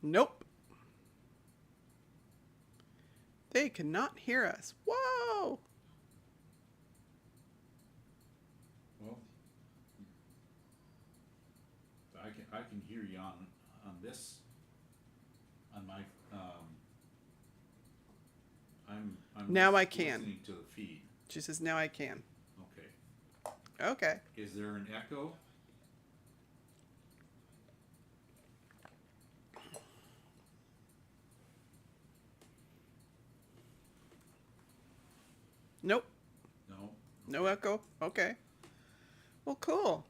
Nope. They cannot hear us. Whoa! Well, I can hear you on this on my I'm Now I can. listening to the feed. She says, now I can. Okay. Okay. Is there an echo? Nope. No. No echo. Okay. Well, cool.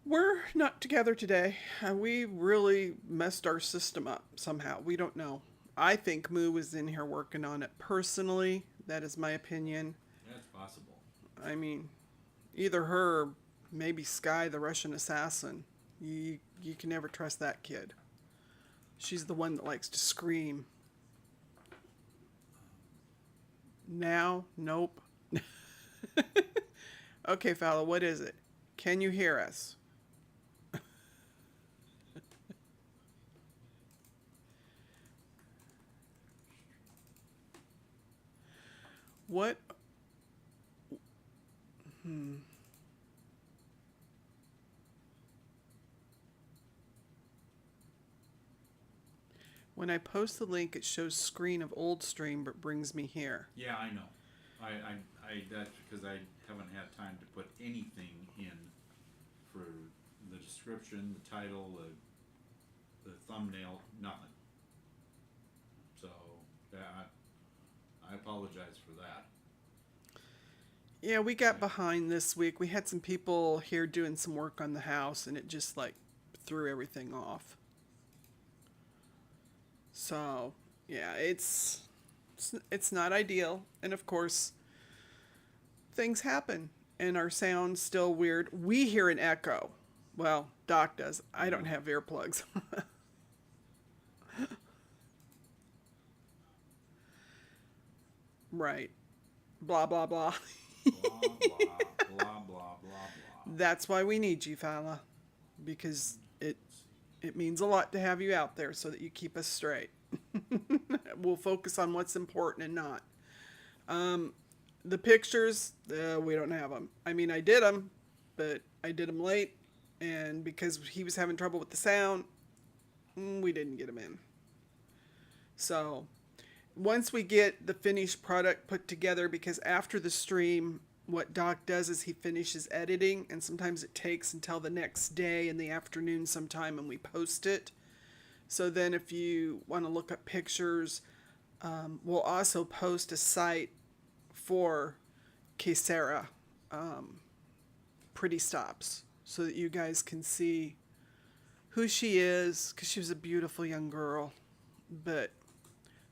We're not together today. We really messed our system up somehow. We don't know. I think Moo was in here working on it personally. That is my opinion. That's possible. I mean, either her or maybe Sky, the Russian assassin. You can never trust that kid. She's the one that likes to scream. Now? Nope. Okay, fella, what is it? Can you hear us? What? When I post the link, it shows screen of old stream, but brings me here. Yeah, I know. That's because I haven't had time to put anything in for the description, the title, the thumbnail, nothing. So I apologize for that. Yeah, we got behind this week. We had some people here doing some work on the house, and it just like threw everything off. So yeah, it's not ideal, and of course, things happen, and our sound's still weird. We hear an echo. Well, Doc does. I don't have earplugs. Right. Blah blah blah. Blah blah blah blah blah blah. That's why we need you, fella, because it means a lot to have you out there so that you keep us straight. We'll focus on what's important and not. The pictures, we don't have them. I mean, I did them, but I did them late, and because he was having trouble with the sound, we didn't get them in. So, once we get the finished product put together, because after the stream, what Doc does is he finishes editing, and sometimes it takes until the next day in the afternoon sometime, and we post it. So then if you want to look up pictures, we'll also post a site for Kaycera Pretty Stops, so that you guys can see who she is, because she was a beautiful young girl. But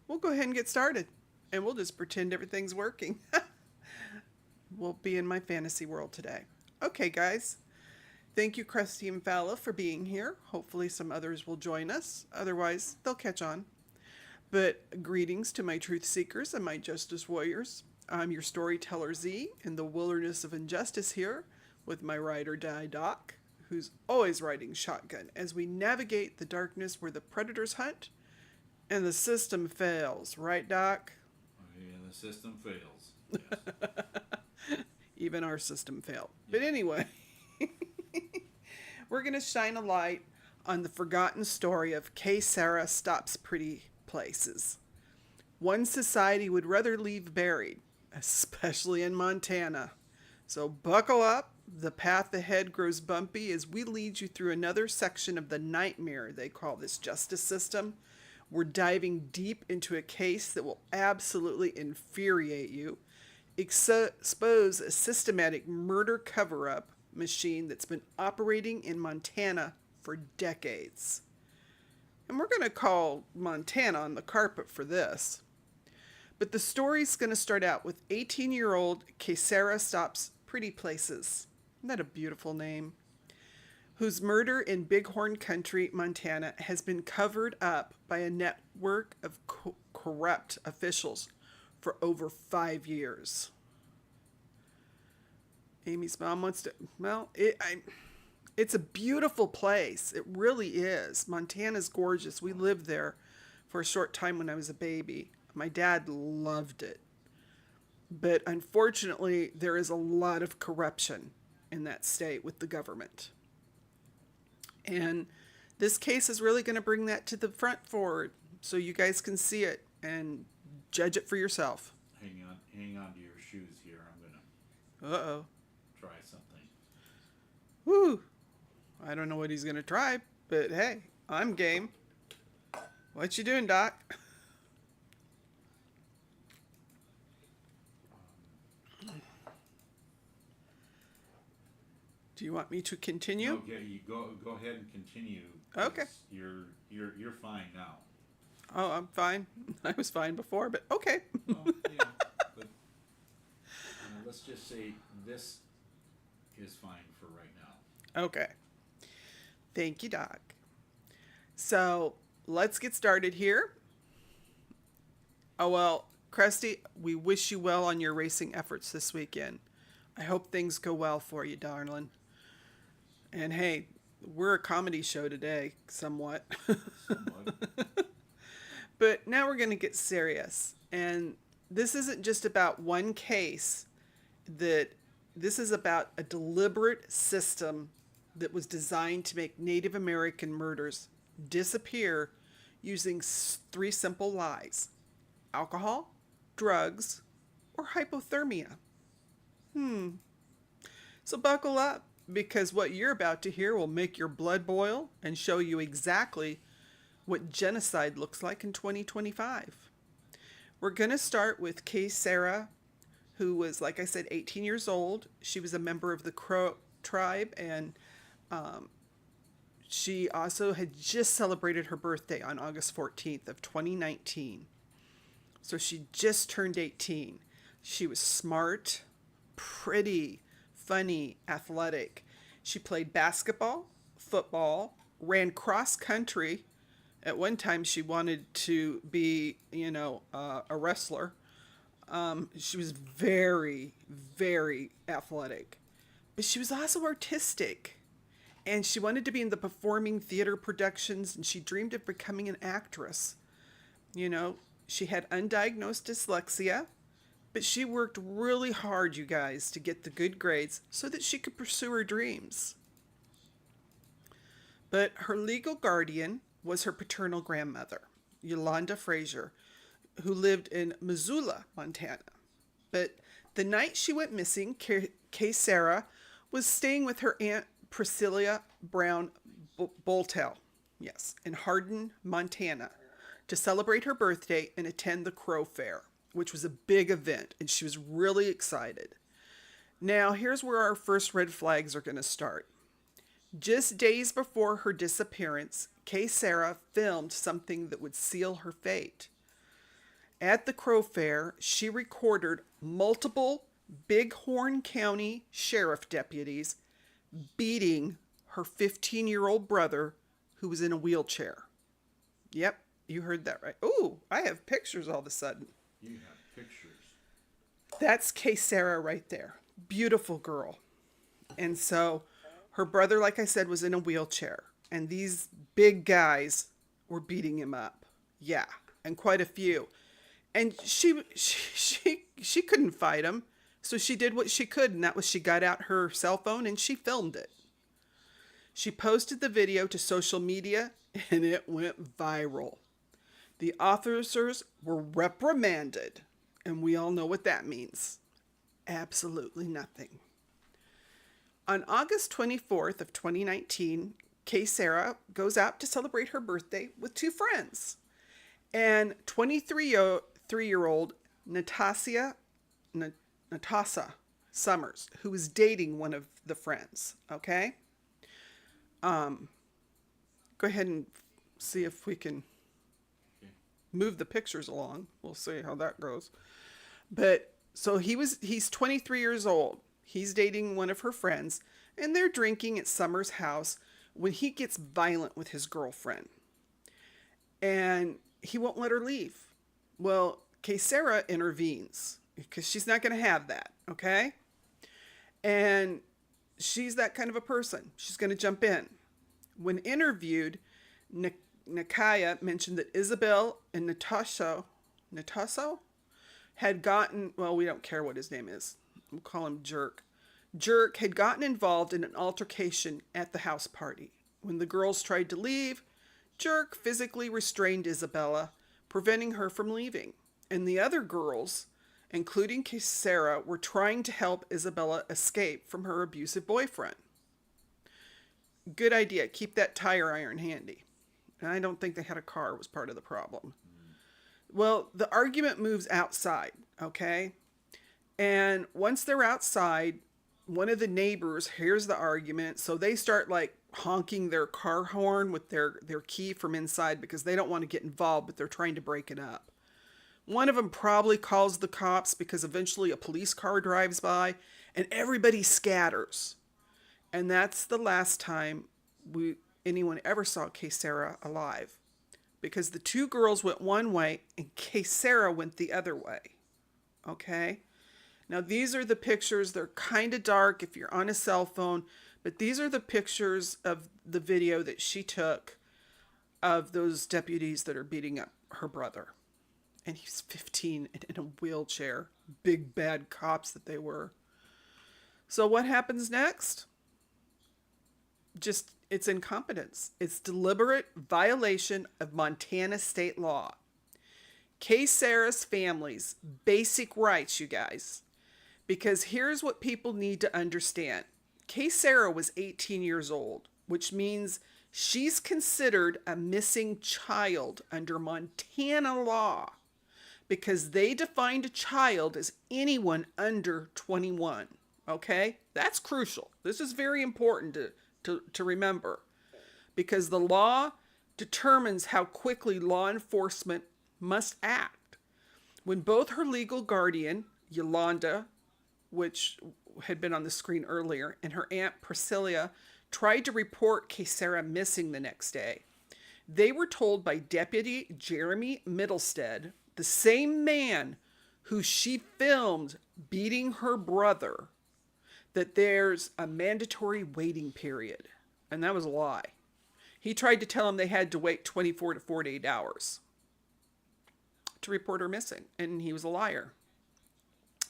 we'll go ahead and get started, and we'll just pretend everything's working. We'll be in my fantasy world today. Okay, guys. Thank you, Krusty and Falla, for being here. Hopefully some others will join us. Otherwise, they'll catch on. But greetings to my truth seekers and my justice warriors. I'm your storyteller Z in the wilderness of injustice here with my ride or die Doc, who's always riding shotgun as we navigate the darkness where the predators hunt and the system fails. Right, Doc? Yeah, the system fails. Yes. Even our system failed. But anyway, we're going to shine a light on the forgotten story of Kaysera Stops Pretty Places. One society would rather leave buried, especially in Montana. So buckle up. The path ahead grows bumpy as we lead you through another section of the nightmare they call this justice system. We're diving deep into a case that will absolutely infuriate you, expose a systematic murder cover-up machine that's been operating in Montana for decades. And we're going to call Montana on the carpet for this. But the story's going to start out with 18-year-old Kaysera Stops Pretty Places. Isn't that a beautiful name? Whose murder in Bighorn Country, Montana, has been covered up by a network of corrupt officials for over 5 years. Amy's mom wants to, well, It's a beautiful place. It really is. Montana's gorgeous. We lived there for a short time when I was a baby. My dad loved it. But unfortunately, there is a lot of corruption in that state with the government. And this case is really going to bring that to the front forward so you guys can see it and judge it for yourself. Hang on to your shoes here. I'm gonna Uh-oh. try something. Woo! I don't know what he's going to try, but hey, I'm game. What you doing, Doc? Do you want me to continue? Okay, you go ahead and continue. Okay. You're fine now. Oh, I'm fine. I was fine before, but okay. Well, yeah, but let's just say this is fine for right now. Okay. Thank you, Doc. So let's get started here. Oh, well, Krusty, we wish you well on your racing efforts this weekend. I hope things go well for you, darling. And hey, we're a comedy show today, somewhat. Somewhat. But now we're going to get serious. And this isn't just about one case. This is about a deliberate system that was designed to make Native American murders disappear using three simple lies: alcohol, drugs, or hypothermia. So buckle up, because what you're about to hear will make your blood boil and show you exactly what genocide looks like in 2025. We're going to start with Kaycera, who was, like I said, 18 years old. She was a member of the Crow tribe, and she also had just celebrated her birthday on August 14th of 2019. So she just turned 18. She was smart, pretty, funny, athletic. She played basketball, football, ran cross country. At one time, she wanted to be, a wrestler. She was very, very athletic. But she was also artistic. And she wanted to be in the performing theater productions, and she dreamed of becoming an actress. She had undiagnosed dyslexia, but she worked really hard, you guys, to get the good grades so that she could pursue her dreams. But her legal guardian was her paternal grandmother, Yolanda Frazier, who lived in Missoula, Montana. But the night she went missing, Kaycera was staying with her Aunt Priscilla Brown Boltell, yes, in Hardin, Montana, to celebrate her birthday and attend the Crow Fair, which was a big event, and she was really excited. Now, here's where our first red flags are going to start. Just days before her disappearance, Kaycera filmed something that would seal her fate. At the Crow Fair, she recorded multiple Bighorn County sheriff deputies beating her 15-year-old brother, who was in a wheelchair. Yep, you heard that right. Ooh, I have pictures all of a sudden. You have pictures. That's Kaycera right there. Beautiful girl. And so her brother, like I said, was in a wheelchair. And these big guys were beating him up. Yeah, and quite a few. And she couldn't fight him. So she did what she could, and that was she got out her cell phone and she filmed it. She posted the video to social media, and it went viral. The officers were reprimanded, and we all know what that means. Absolutely nothing. On August 24th of 2019, Kaycera goes out to celebrate her birthday with two friends. And 23-year-old Natosi Summers, who was dating one of the friends, okay? Go ahead and see if we can move the pictures along. We'll see how that goes. But so he's 23 years old. He's dating one of her friends, and they're drinking at Summer's house when he gets violent with his girlfriend. And he won't let her leave. Well, Kaycera intervenes because she's not going to have that, okay? And she's that kind of a person. She's going to jump in. When interviewed, Nakaya mentioned that Isabel and Natoso had gotten, well, we don't care what his name is. We'll call him Jerk. Jerk had gotten involved in an altercation at the house party. When the girls tried to leave, Jerk physically restrained Isabella, preventing her from leaving. And the other girls, including Kaycera, were trying to help Isabella escape from her abusive boyfriend. Good idea. Keep that tire iron handy. And I don't think they had a car was part of the problem. Well, the argument moves outside, okay? And once they're outside, one of the neighbors hears the argument, so they start like honking their car horn with their key from inside because they don't want to get involved, but they're trying to break it up. One of them probably calls the cops because eventually a police car drives by and everybody scatters. And that's the last time anyone ever saw Kaycera alive, because the two girls went one way and Kaycera went the other way. Okay? Now these are the pictures. They're kind of dark if you're on a cell phone, but these are the pictures of the video that she took of those deputies that are beating up her brother. And he's 15 and in a wheelchair. Big bad cops that they were. So what happens next? It's incompetence. It's deliberate violation of Montana state law. Kaysera's family's basic rights, you guys. Because here's what people need to understand. Kaycera was 18 years old, which means she's considered a missing child under Montana law, because they defined a child as anyone under 21. Okay? That's crucial. This is very important to remember, because the law determines how quickly law enforcement must act. When both her legal guardian, Yolanda, which had been on the screen earlier, and her aunt Priscilla tried to report Kaycera missing the next day, they were told by Deputy Jeremy Middlestead, the same man who she filmed beating her brother, that there's a mandatory waiting period. And that was a lie. He tried to tell them they had to wait 24 to 48 hours to report her missing, and he was a liar.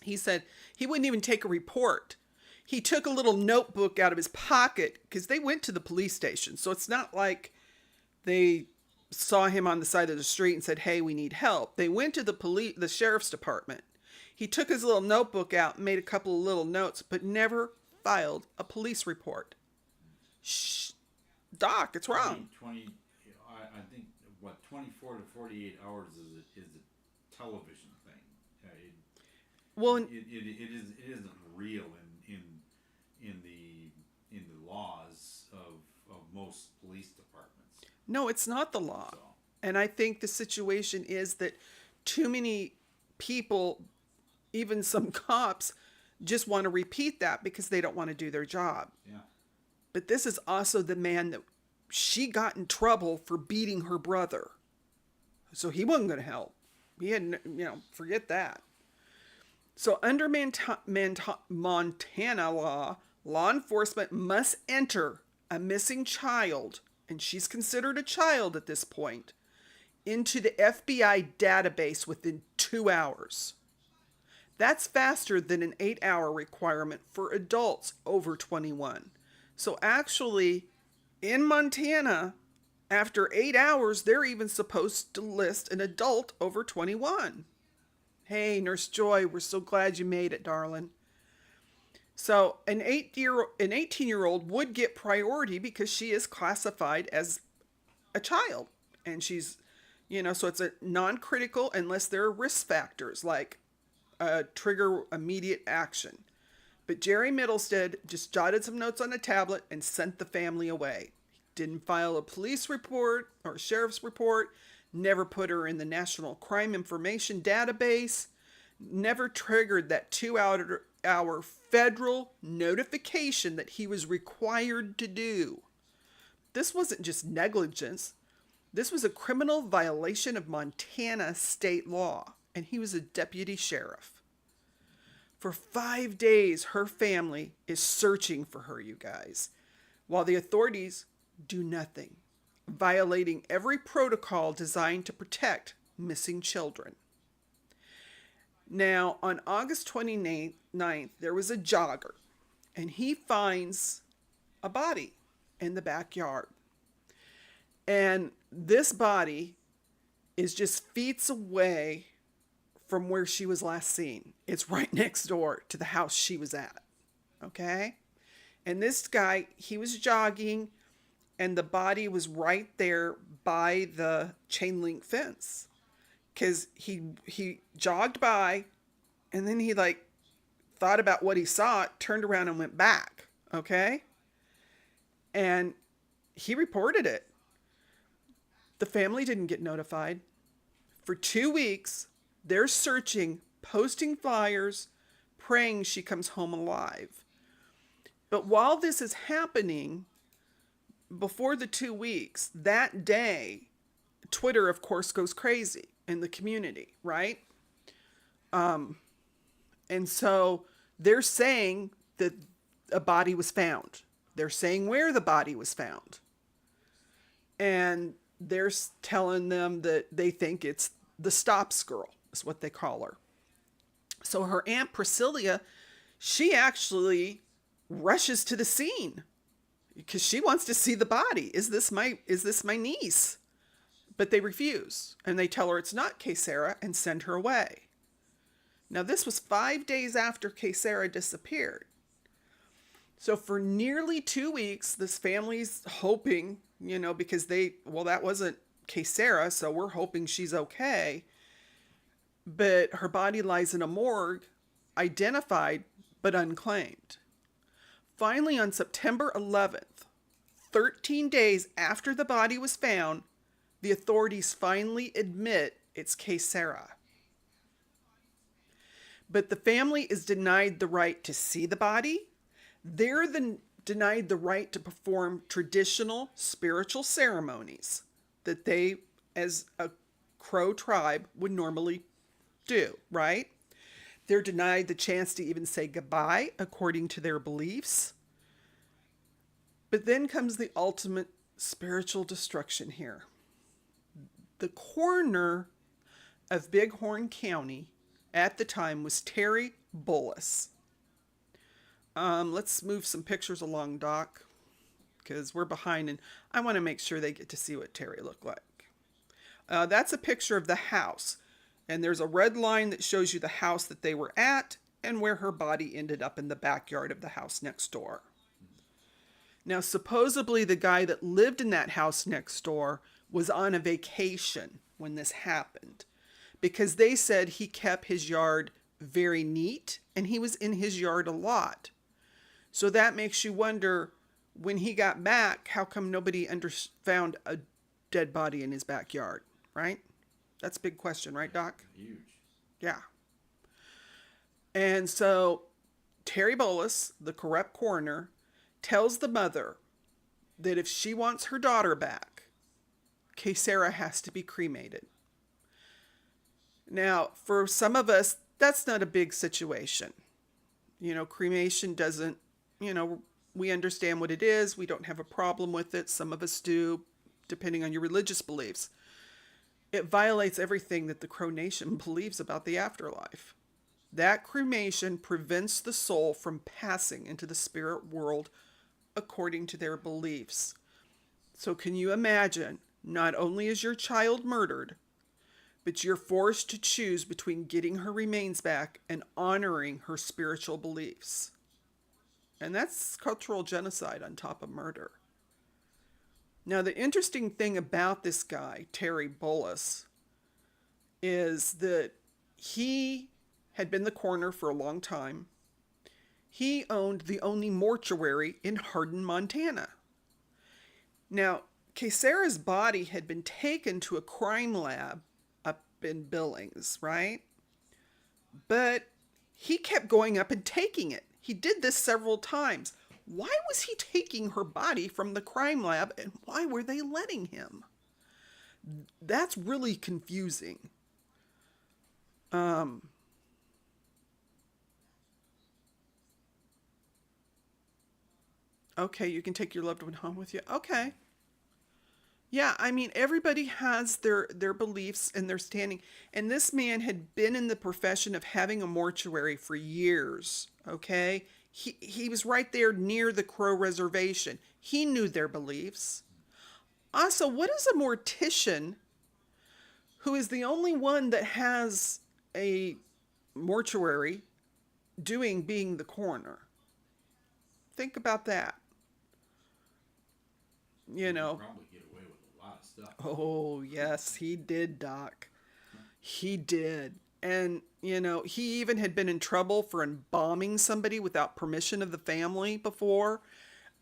He said he wouldn't even take a report. He took a little notebook out of his pocket, because they went to the police station. So it's not like they saw him on the side of the street and said, hey, we need help. They went to the sheriff's department. He took his little notebook out and made a couple of little notes, but never filed a police report. Shh, Doc, it's wrong. 20 I think, 24 to 48 hours is a television thing. It isn't real in the laws of most police departments. No, it's not the law. So. And I think the situation is that too many people, even some cops, just want to repeat that because they don't want to do their job. Yeah. But this is also the man that she got in trouble for beating her brother. So he wasn't going to help. He had, forget that. So under Montana law enforcement must enter a missing child, and she's considered a child at this point, into the FBI database within 2 hours. That's faster than an 8-hour requirement for adults over 21. So actually, in Montana, after 8 hours, they're even supposed to list an adult over 21. Hey, Nurse Joy, we're so glad you made it, darling. So an 18-year-old would get priority because she is classified as a child. And she's, so it's a non-critical unless there are risk factors like trigger immediate action. But Jerry Middlestead just jotted some notes on a tablet and sent the family away. He didn't file a police report or a sheriff's report, never put her in the National Crime Information Database, never triggered that 2-hour federal notification that he was required to do. This wasn't just negligence. This was a criminal violation of Montana state law, and he was a deputy sheriff. For 5 days, her family is searching for her, you guys, while the authorities do nothing, violating every protocol designed to protect missing children. Now, on August 29th, there was a jogger, and he finds a body in the backyard. And this body is just feet away from where she was last seen. It's right next door to the house she was at. Okay? And this guy, he was jogging, and the body was right there by the chain link fence. Because he jogged by, and then he thought about what he saw, turned around and went back. Okay? And he reported it. The family didn't get notified. For 2 weeks, they're searching, posting flyers, praying she comes home alive. But while this is happening, before the 2 weeks, that day, Twitter, of course, goes crazy in the community, right? And so they're saying that a body was found. They're saying where the body was found. And they're telling them that they think it's the Stops girl, is what they call her. So her Aunt Priscilla, she actually rushes to the scene because she wants to see the body. Is this my niece? But they refuse, and they tell her it's not Kaycera and send her away. Now, this was 5 days after Kaycera disappeared. So for nearly 2 weeks, this family's hoping, because that wasn't Kaycera, so we're hoping she's okay. But her body lies in a morgue, identified but unclaimed. Finally, on September 11th, 13 days after the body was found, the authorities finally admit it's Kaycera. But the family is denied the right to see the body. They're denied the right to perform traditional spiritual ceremonies that they, as a Crow tribe, would normally do, right? They're denied the chance to even say goodbye according to their beliefs. But then comes the ultimate spiritual destruction here. The coroner of Bighorn County at the time was Terry Bullis. Let's move some pictures along, Doc, because we're behind and I want to make sure they get to see what Terry looked like. That's a picture of the house, and there's a red line that shows you the house that they were at and where her body ended up in the backyard of the house next door. Now, supposedly the guy that lived in that house next door was on a vacation when this happened, because they said he kept his yard very neat and he was in his yard a lot. So that makes you wonder, when he got back, how come nobody found a dead body in his backyard, right? That's a big question, right, Doc? Huge. Yeah. And so Terry Bullis, the corrupt coroner, tells the mother that if she wants her daughter back, Kaycera has to be cremated. Now, for some of us, that's not a big situation. Cremation doesn't, we understand what it is. We don't have a problem with it. Some of us do, depending on your religious beliefs. It violates everything that the Crow Nation believes about the afterlife. That cremation prevents the soul from passing into the spirit world according to their beliefs. So can you imagine, not only is your child murdered, but you're forced to choose between getting her remains back and honoring her spiritual beliefs. And that's cultural genocide on top of murder. Now, the interesting thing about this guy, Terry Bullis, is that he had been the coroner for a long time. He owned the only mortuary in Hardin, Montana. Now, Kaycera's body had been taken to a crime lab up in Billings, right? But he kept going up and taking it. He did this several times. Why was he taking her body from the crime lab, and why were they letting him? That's really confusing. Okay, you can take your loved one home with you. Okay. Yeah, I mean everybody has their beliefs and their standing. And this man had been in the profession of having a mortuary for years, okay? He was right there near the Crow reservation. He knew their beliefs. Also, what is a mortician who is the only one that has a mortuary doing being the coroner? Think about that. You You could know, probably get away with a lot of stuff. oh, yes, he did, Doc. He did. And, you know, he even had been in trouble for embalming somebody without permission of the family before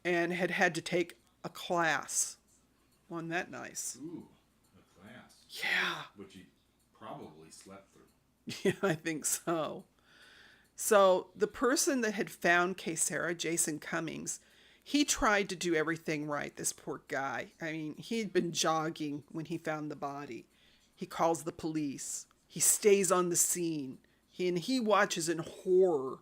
and had had to take a class. Wasn't that nice? Ooh, a class. Yeah. Which he probably slept through. Yeah, I think so. So the person that had found Kaycera, Jason Cummings, he tried to do everything right, this poor guy. I mean, he'd been jogging when he found the body. He calls the police. He stays on the scene. He watches in horror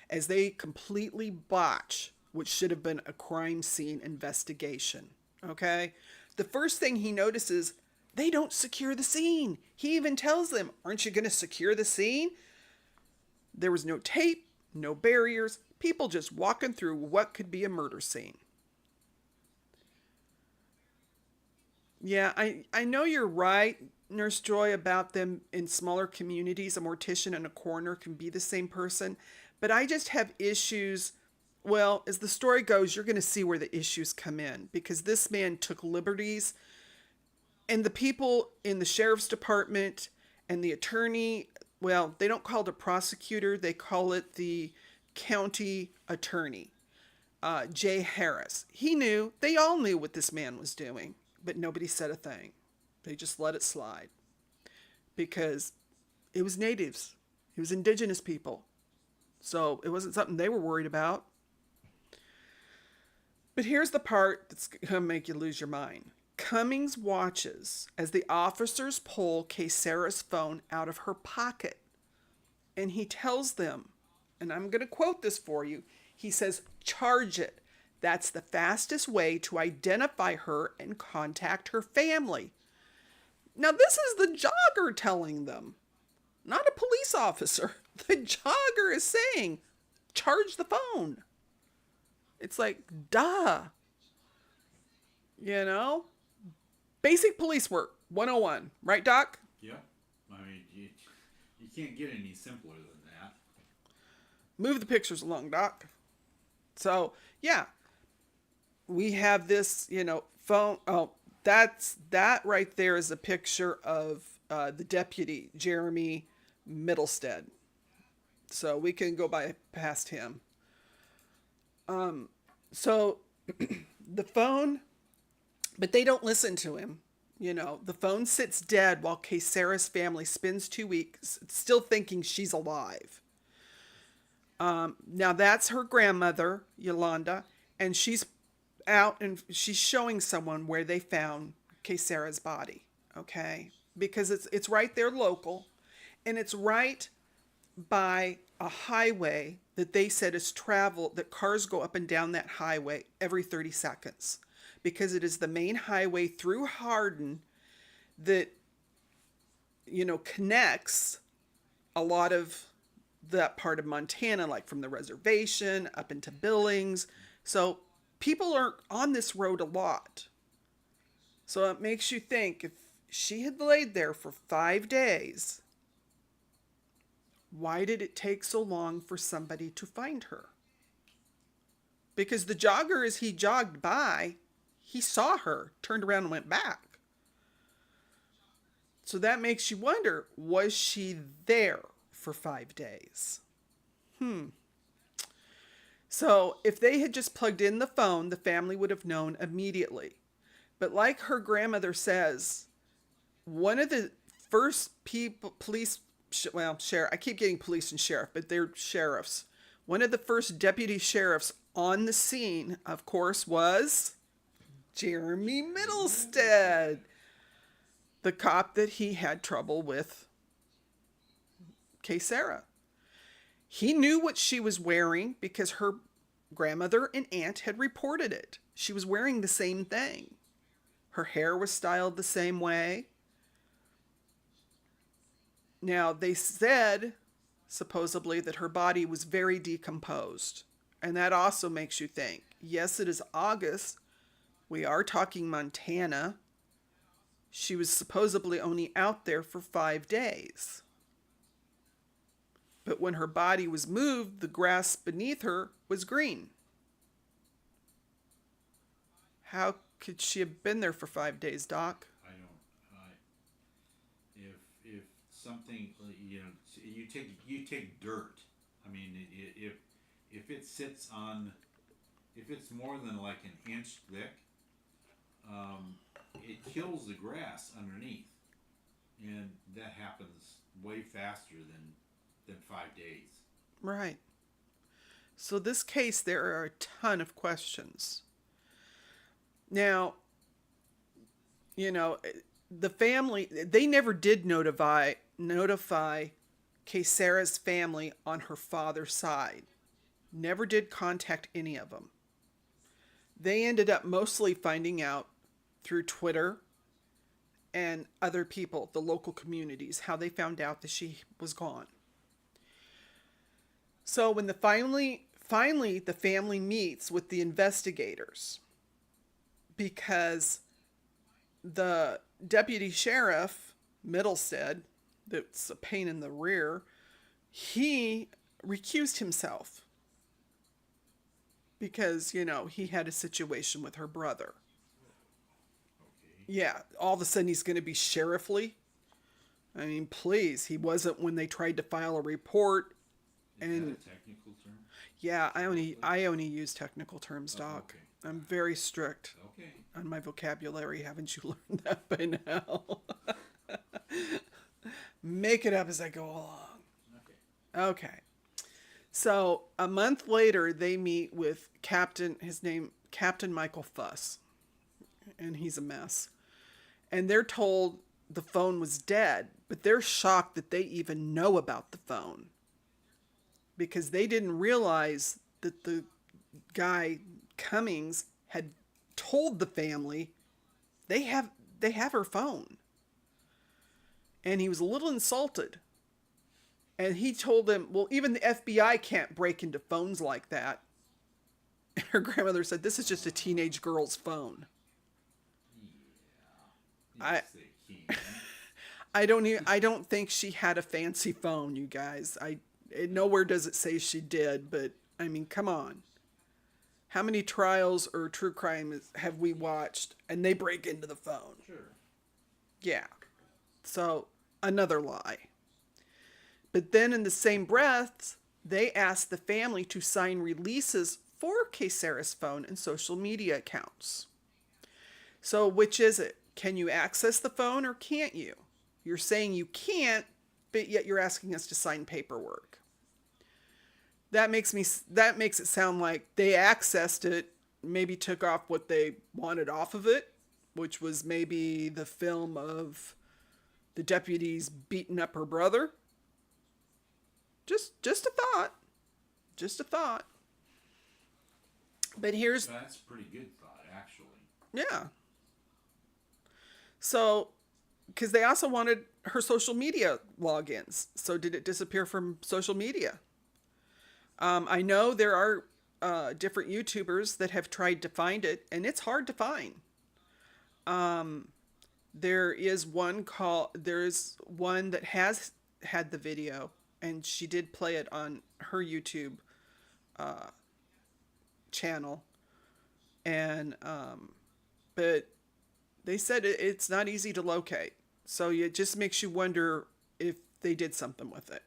as they completely botch what should have been a crime scene investigation. Okay? The first thing he notices, they don't secure the scene. He even tells them, aren't you going to secure the scene? There was no tape, no barriers, people just walking through what could be a murder scene. Yeah, I know you're right, Nurse Joy, about them in smaller communities. A mortician and a coroner can be the same person. But I just have issues. Well, as the story goes, you're going to see where the issues come in because this man took liberties. And the people in the sheriff's department and the attorney, well, they don't call it a prosecutor. They call it the county attorney, Jay Harris. He knew, they all knew what this man was doing, but nobody said a thing. They just let it slide because it was natives. It was indigenous people. So it wasn't something they were worried about. But here's the part that's going to make you lose your mind. Cummings watches as the officers pull Kaysera's phone out of her pocket. And he tells them, and I'm going to quote this for you. He says, charge it. That's the fastest way to identify her and contact her family. Now, this is the jogger telling them, not a police officer. The jogger is saying, charge the phone. It's like, duh. You know? Basic police work, 101. Right, Doc? Yeah. I mean, you can't get any simpler than that. Move the pictures along, Doc. So, yeah. We have this, you know, phone. Oh, that right there is a picture of the deputy, Jeremy Middlestead. So we can go past him. So the phone, but they don't listen to him. You know, the phone sits dead while Kaysera's family spends 2 weeks still thinking she's alive. Now that's her grandmother, Yolanda, and she's out and she's showing someone where they found Kaysera's body. Okay, because it's right there local, and it's right by a highway that they said is traveled, that cars go up and down that highway every 30 seconds because it is the main highway through Hardin that, you know, connects a lot of that part of Montana, like from the reservation up into Billings. So people aren't on this road a lot. So it makes you think, if she had laid there for 5 days, why did it take so long for somebody to find her? Because the jogger, as he jogged by, he saw her, turned around and went back. So that makes you wonder, was she there for 5 days? So if they had just plugged in the phone, the family would have known immediately. But like her grandmother says, one of the first people, sheriff, I keep getting police and sheriff, but they're sheriffs. One of the first deputy sheriffs on the scene, of course, was Jeremy Middlestead, the cop that he had trouble with Kaycera. He knew what she was wearing because her grandmother and aunt had reported it. She was wearing the same thing. Her hair was styled the same way. Now, they said, supposedly, that her body was very decomposed. And that also makes you think, yes, it is August. We are talking Montana. She was supposedly only out there for 5 days. But when her body was moved, the grass beneath her was green. How could she have been there for 5 days, Doc? I don't. If something, you take dirt. I mean, if it sits on, if it's more than like an inch thick, it kills the grass underneath, and that happens way faster than 5 days. Right. So this case, there are a ton of questions. Now, the family, they never did notify Kaysera's family on her father's side. Never did contact any of them. They ended up mostly finding out through Twitter and other people, the local communities, how they found out that she was gone. So when finally the family meets with the investigators, because the deputy sheriff, Middlestead, that's a pain in the rear, he recused himself because, he had a situation with her brother. Okay. Yeah, all of a sudden he's going to be sheriffly. I mean, please, he wasn't when they tried to file a report. Is that a technical term? Yeah, I only use technical terms, Doc. Okay. I'm very strict Okay. on my vocabulary. Haven't you learned that by now? Make it up as I go along. Okay. So a month later, they meet with Captain Michael Fuss, and he's a mess. And they're told the phone was dead, but they're shocked that they even know about the phone, because they didn't realize that the guy Cummings had told the family they have her phone. And he was a little insulted. And he told them, well, even the FBI can't break into phones like that. And her grandmother said, this is just a teenage girl's phone. Yeah. I don't think she had a fancy phone, you guys. Nowhere does it say she did, but I mean, come on. How many trials or true crime have we watched and they break into the phone? Sure. Yeah. So, another lie. But then in the same breath, they asked the family to sign releases for Kaysera's phone and social media accounts. So, which is it? Can you access the phone or can't you? You're saying you can't, but yet you're asking us to sign paperwork. That makes it sound like they accessed it, maybe took off what they wanted off of it, which was maybe the film of the deputies beating up her brother. Just a thought. Just a thought. But here's... That's a pretty good thought, actually. Yeah. So, because they also wanted her social media logins. So did it disappear from social media? I know there are different YouTubers that have tried to find it, and it's hard to find. There is one that has had the video, and she did play it on her YouTube channel. And but they said it's not easy to locate. So it just makes you wonder if they did something with it.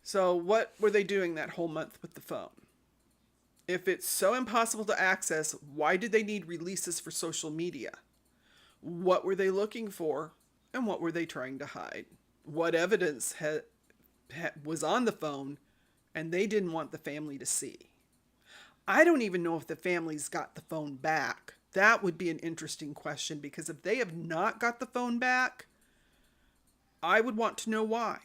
So what were they doing that whole month with the phone? If it's so impossible to access, why did they need releases for social media? What were they looking for, and what were they trying to hide? What evidence was on the phone, and they didn't want the family to see? I don't even know if the family's got the phone back. That would be an interesting question, because if they have not got the phone back, I would want to know why.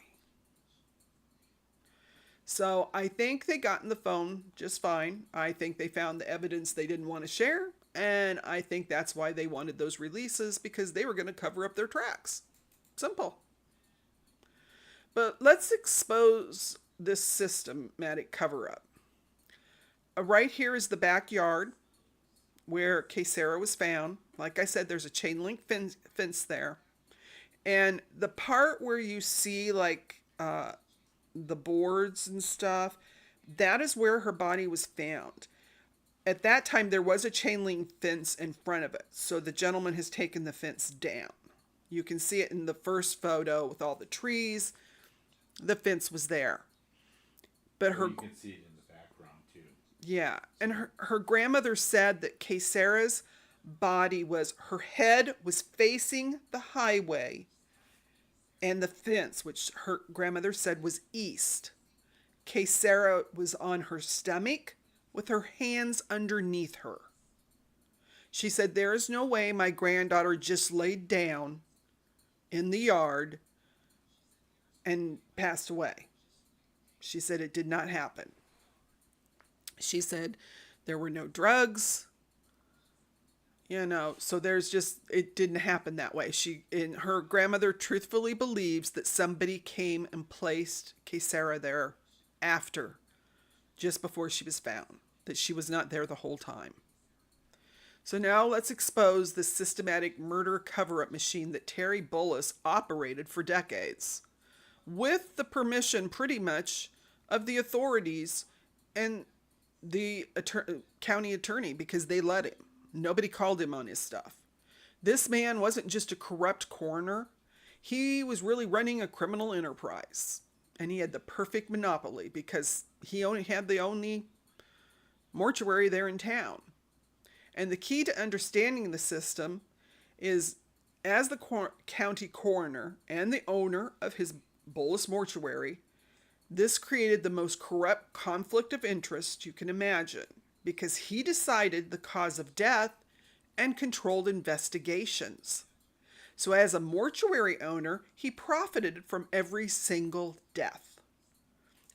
So I think they got in the phone just fine. I think they found the evidence they didn't want to share. And I think that's why they wanted those releases, because they were going to cover up their tracks. Simple. But let's expose this systematic cover up. Right here is the backyard where Kaycera was found. Like I said, there's a chain link fence there. And the part where you see like the boards and stuff, that is where her body was found. At that time, there was a chain link fence in front of it. So the gentleman has taken the fence down. You can see it in the first photo with all the trees. The fence was there. But her, you can see it in the background too. yeah, and her grandmother said that Kaysera's body was, her head was facing the highway and the fence, which her grandmother said was east. Kaycera was on her stomach with her hands underneath her. She said, there is no way my granddaughter just laid down in the yard and passed away. She said it did not happen. She said there were no drugs, so there's just, it didn't happen that way. Her grandmother truthfully believes that somebody came and placed Kaycera there after, just before she was found, that she was not there the whole time. So now let's expose the systematic murder cover-up machine that Terry Bullis operated for decades, with the permission pretty much of the authorities and the county attorney, because they let him. Nobody called him on his stuff. This man wasn't just a corrupt coroner. He was really running a criminal enterprise. And he had the perfect monopoly because he only had the only mortuary there in town. And the key to understanding the system is, as the county coroner and the owner of his Bullis mortuary, this created the most corrupt conflict of interest you can imagine, because he decided the cause of death and controlled investigations. So as a mortuary owner, he profited from every single death.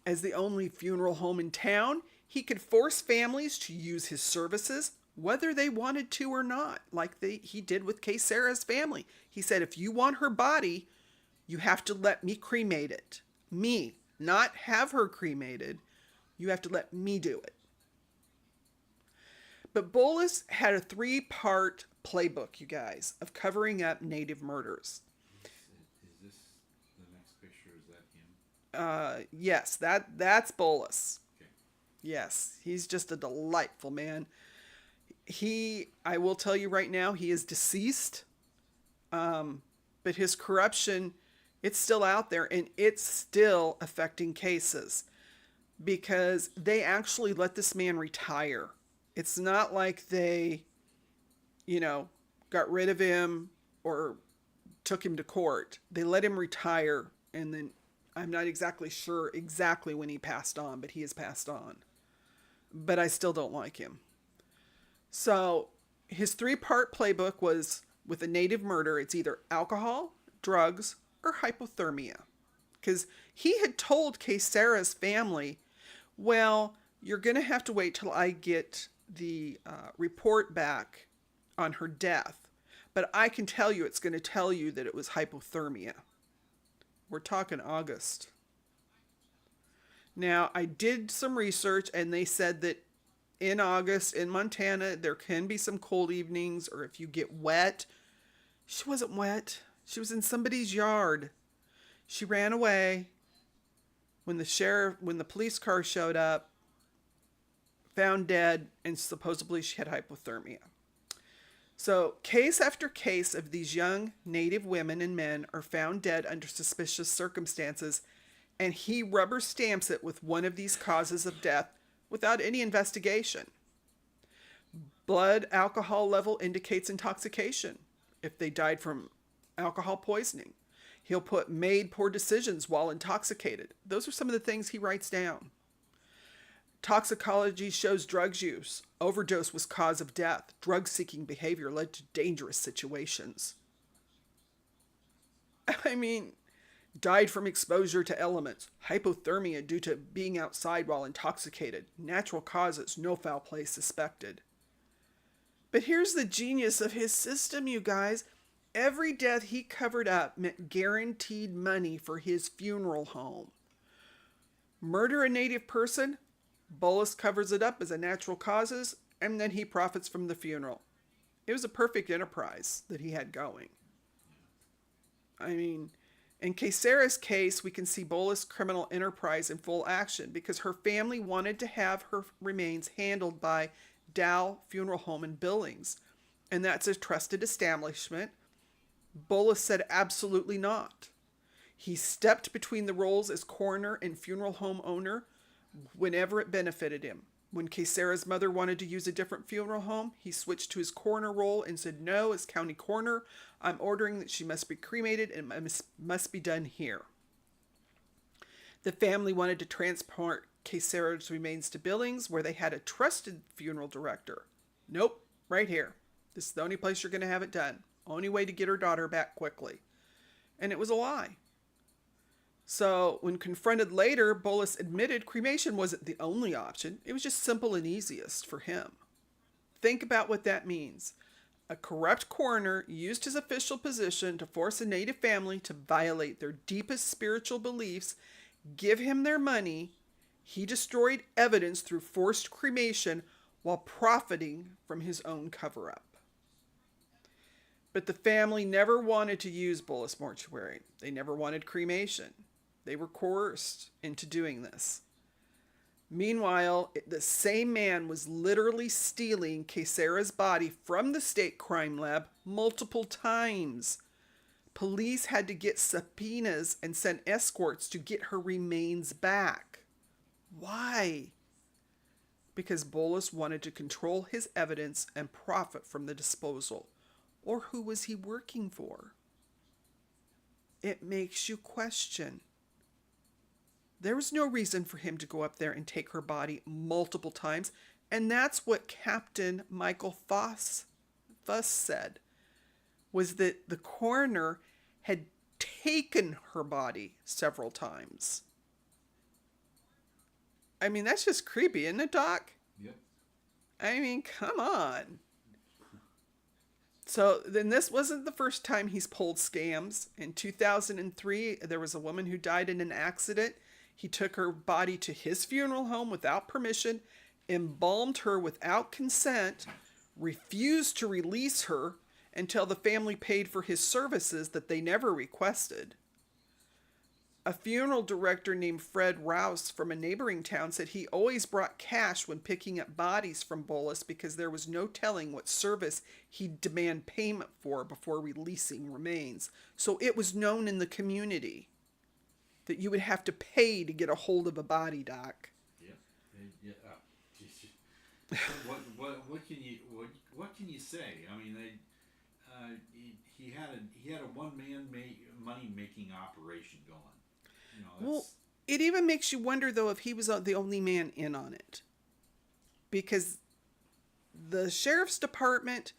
As the only funeral home in town, he could force families to use his services whether they wanted to or not, like he did with Kaycera's family. He said, if you want her body, you have to let me cremate it. Me, not have her cremated. You have to let me do it. But Bullis had a 3-part playbook, you guys, of covering up native murders. Is this the next picture? Is that him? Yes, that's Bullis. Okay. Yes, he's just a delightful man. I will tell you right now, he is deceased. But his corruption, it's still out there, and it's still affecting cases, because they actually let this man retire. It's not like they, got rid of him or took him to court. They let him retire, and then I'm not exactly sure exactly when he passed on, but he has passed on. But I still don't like him. So his 3-part playbook was, with a native murder, it's either alcohol, drugs, or hypothermia. Because he had told Kaycera's family, well, you're going to have to wait till I get the report back on her death. But I can tell you, it's going to tell you that it was hypothermia. We're talking August. Now, I did some research, and they said that in August in Montana, there can be some cold evenings, or if you get wet. She wasn't wet. She was in somebody's yard. She ran away. When the police car showed up, found dead, and supposedly she had hypothermia. So case after case of these young native women and men are found dead under suspicious circumstances, and he rubber stamps it with one of these causes of death without any investigation. Blood alcohol level indicates intoxication if they died from alcohol poisoning. He'll put made poor decisions while intoxicated. Those are some of the things he writes down. Toxicology shows drugs use. Overdose was cause of death. Drug-seeking behavior led to dangerous situations. I mean, Died from exposure to elements. Hypothermia due to being outside while intoxicated. Natural causes. No foul play suspected. But here's the genius of his system, you guys. Every death he covered up meant guaranteed money for his funeral home. Murder a native person, Bullis covers it up as a natural causes, and then he profits from the funeral. It was a perfect enterprise that he had going. I mean, in Kaycera's case, we can see Bullis' criminal enterprise in full action because her family wanted to have her remains handled by Dow Funeral Home in Billings, and that's a trusted establishment. Bullis said absolutely not. He stepped between the roles as coroner and funeral home owner whenever it benefited him. When Kaycera's mother wanted to use a different funeral home, he switched to his coroner role and said, no, as county coroner, I'm ordering that she must be cremated and it must be done here. The family wanted to transport Kaysera's remains to Billings, where they had a trusted funeral director. Nope, right here. This is the only place you're going to have it done. Only way to get her daughter back quickly. And it was a lie. So when confronted later, Bullis admitted cremation wasn't the only option. It was just simple and easiest for him. Think about what that means. A corrupt coroner used his official position to force a native family to violate their deepest spiritual beliefs, give him their money. He destroyed evidence through forced cremation while profiting from his own cover-up. But the family never wanted to use Bullis mortuary. They never wanted cremation. They were coerced into doing this. Meanwhile, the same man was literally stealing Kaysera's body from the state crime lab multiple times. Police had to get subpoenas and send escorts to get her remains back. Why? Because Bullis wanted to control his evidence and profit from the disposal. Or who was he working for? It makes you question. There was no reason for him to go up there and take her body multiple times. And that's what Captain Michael Fuss said, was that the coroner had taken her body several times. I mean, that's just creepy, isn't it, Doc? Yep. I mean, come on. So then this wasn't the first time he's pulled scams. In 2003, there was a woman who died in an accident. He took her body to his funeral home without permission, embalmed her without consent, refused to release her until the family paid for his services that they never requested. A funeral director named Fred Rouse from a neighboring town said he always brought cash when picking up bodies from Bullis because there was no telling what service he'd demand payment for before releasing remains. So it was known in the community that you would have to pay to get a hold of a body, Doc. Yeah. What can you say? I mean, he had a one man money making operation going. You know, well, it even makes you wonder though if he was the only man in on it, because the sheriff's department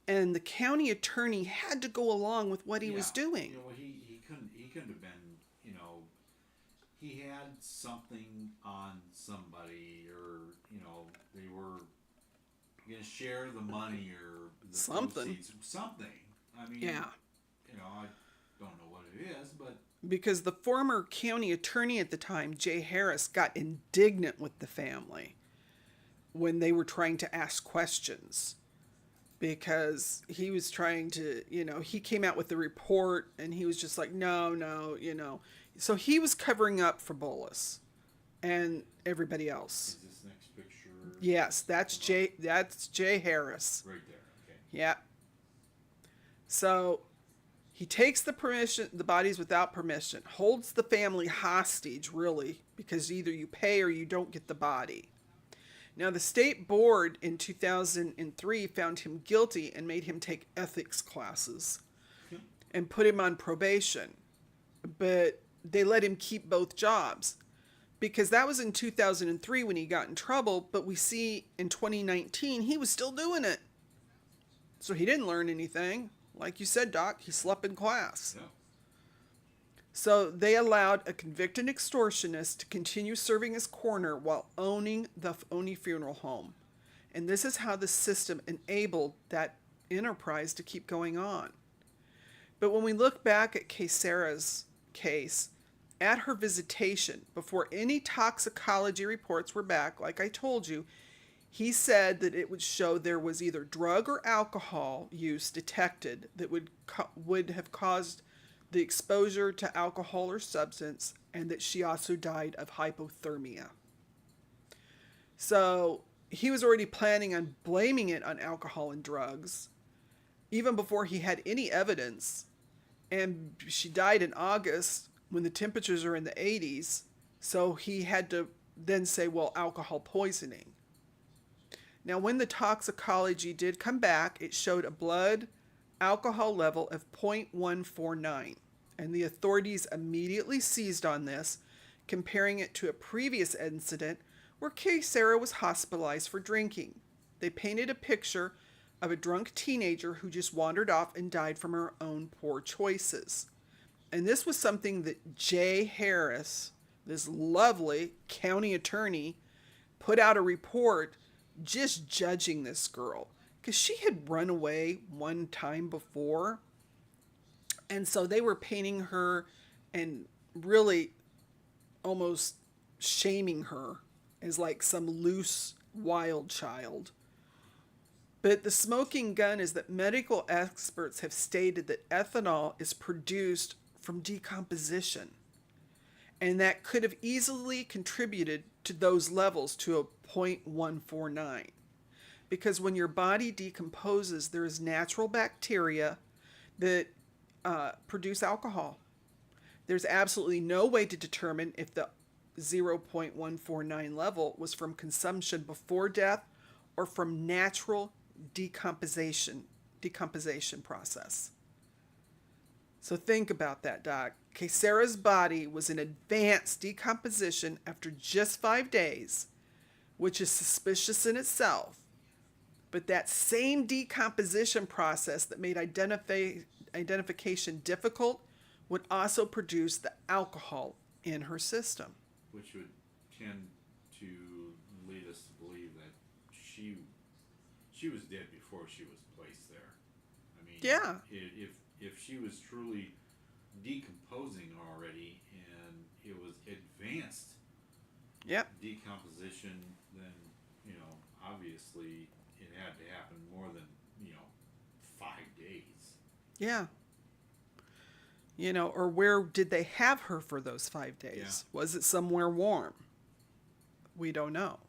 and the county attorney had to go along with what he was doing. You know, he couldn't have been. You know, he had something on somebody, or you know, they were going to share the money or the something. Proceeds, something. I mean, yeah. You know, I don't know what it is, but because the former county attorney at the time, Jay Harris, got indignant with the family when they were trying to ask questions, because he was trying to, you know, he came out with the report and he was just like, no, you know. So he was covering up for Bullis and everybody else. is this next picture? Yes, that's Jay Harris. Right there, okay. Yeah. So he takes the bodies without permission, holds the family hostage, really, because either you pay or you don't get the body. Now, the state board in 2003 found him guilty and made him take ethics classes and put him on probation. But they let him keep both jobs because that was in 2003 when he got in trouble. But we see in 2019, he was still doing it. So he didn't learn anything. Like you said, Doc, he slept in class. Yeah. So they allowed a convicted extortionist to continue serving as coroner while owning the Oni funeral home. And this is how the system enabled that enterprise to keep going on. But when we look back at Kaycera's case, at her visitation, before any toxicology reports were back, like I told you, he said that it would show there was either drug or alcohol use detected that would have caused the exposure to alcohol or substance, and that she also died of hypothermia. So he was already planning on blaming it on alcohol and drugs, even before he had any evidence. And she died in August when the temperatures are in the 80s, so he had to then say, well, alcohol poisoning. Now, when the toxicology did come back, it showed a blood alcohol level of 0.149, and the authorities immediately seized on this, comparing it to a previous incident where Kaycera was hospitalized for drinking. They painted a picture of a drunk teenager who just wandered off and died from her own poor choices. And this was something that Jay Harris, this lovely county attorney, put out a report just judging this girl, because she had run away one time before. And so they were painting her and really almost shaming her as like some loose wild child. But the smoking gun is that medical experts have stated that ethanol is produced from decomposition, and that could have easily contributed to those levels to a 0.149. Because when your body decomposes, there is natural bacteria that produce alcohol. There's absolutely no way to determine if the 0.149 level was from consumption before death or from natural decomposition process. So think about that, Doc. Kaycera's body was in advanced decomposition after just 5 days, which is suspicious in itself. But that same decomposition process that made identification difficult would also produce the alcohol in her system. Which would tend to lead us to believe that she was dead before she was placed there. I mean, yeah. If she was truly decomposing already and it was advanced decomposition, then obviously it had to happen more than 5 days. Yeah. Or where did they have her for those 5 days? Yeah. Was it somewhere warm? We don't know.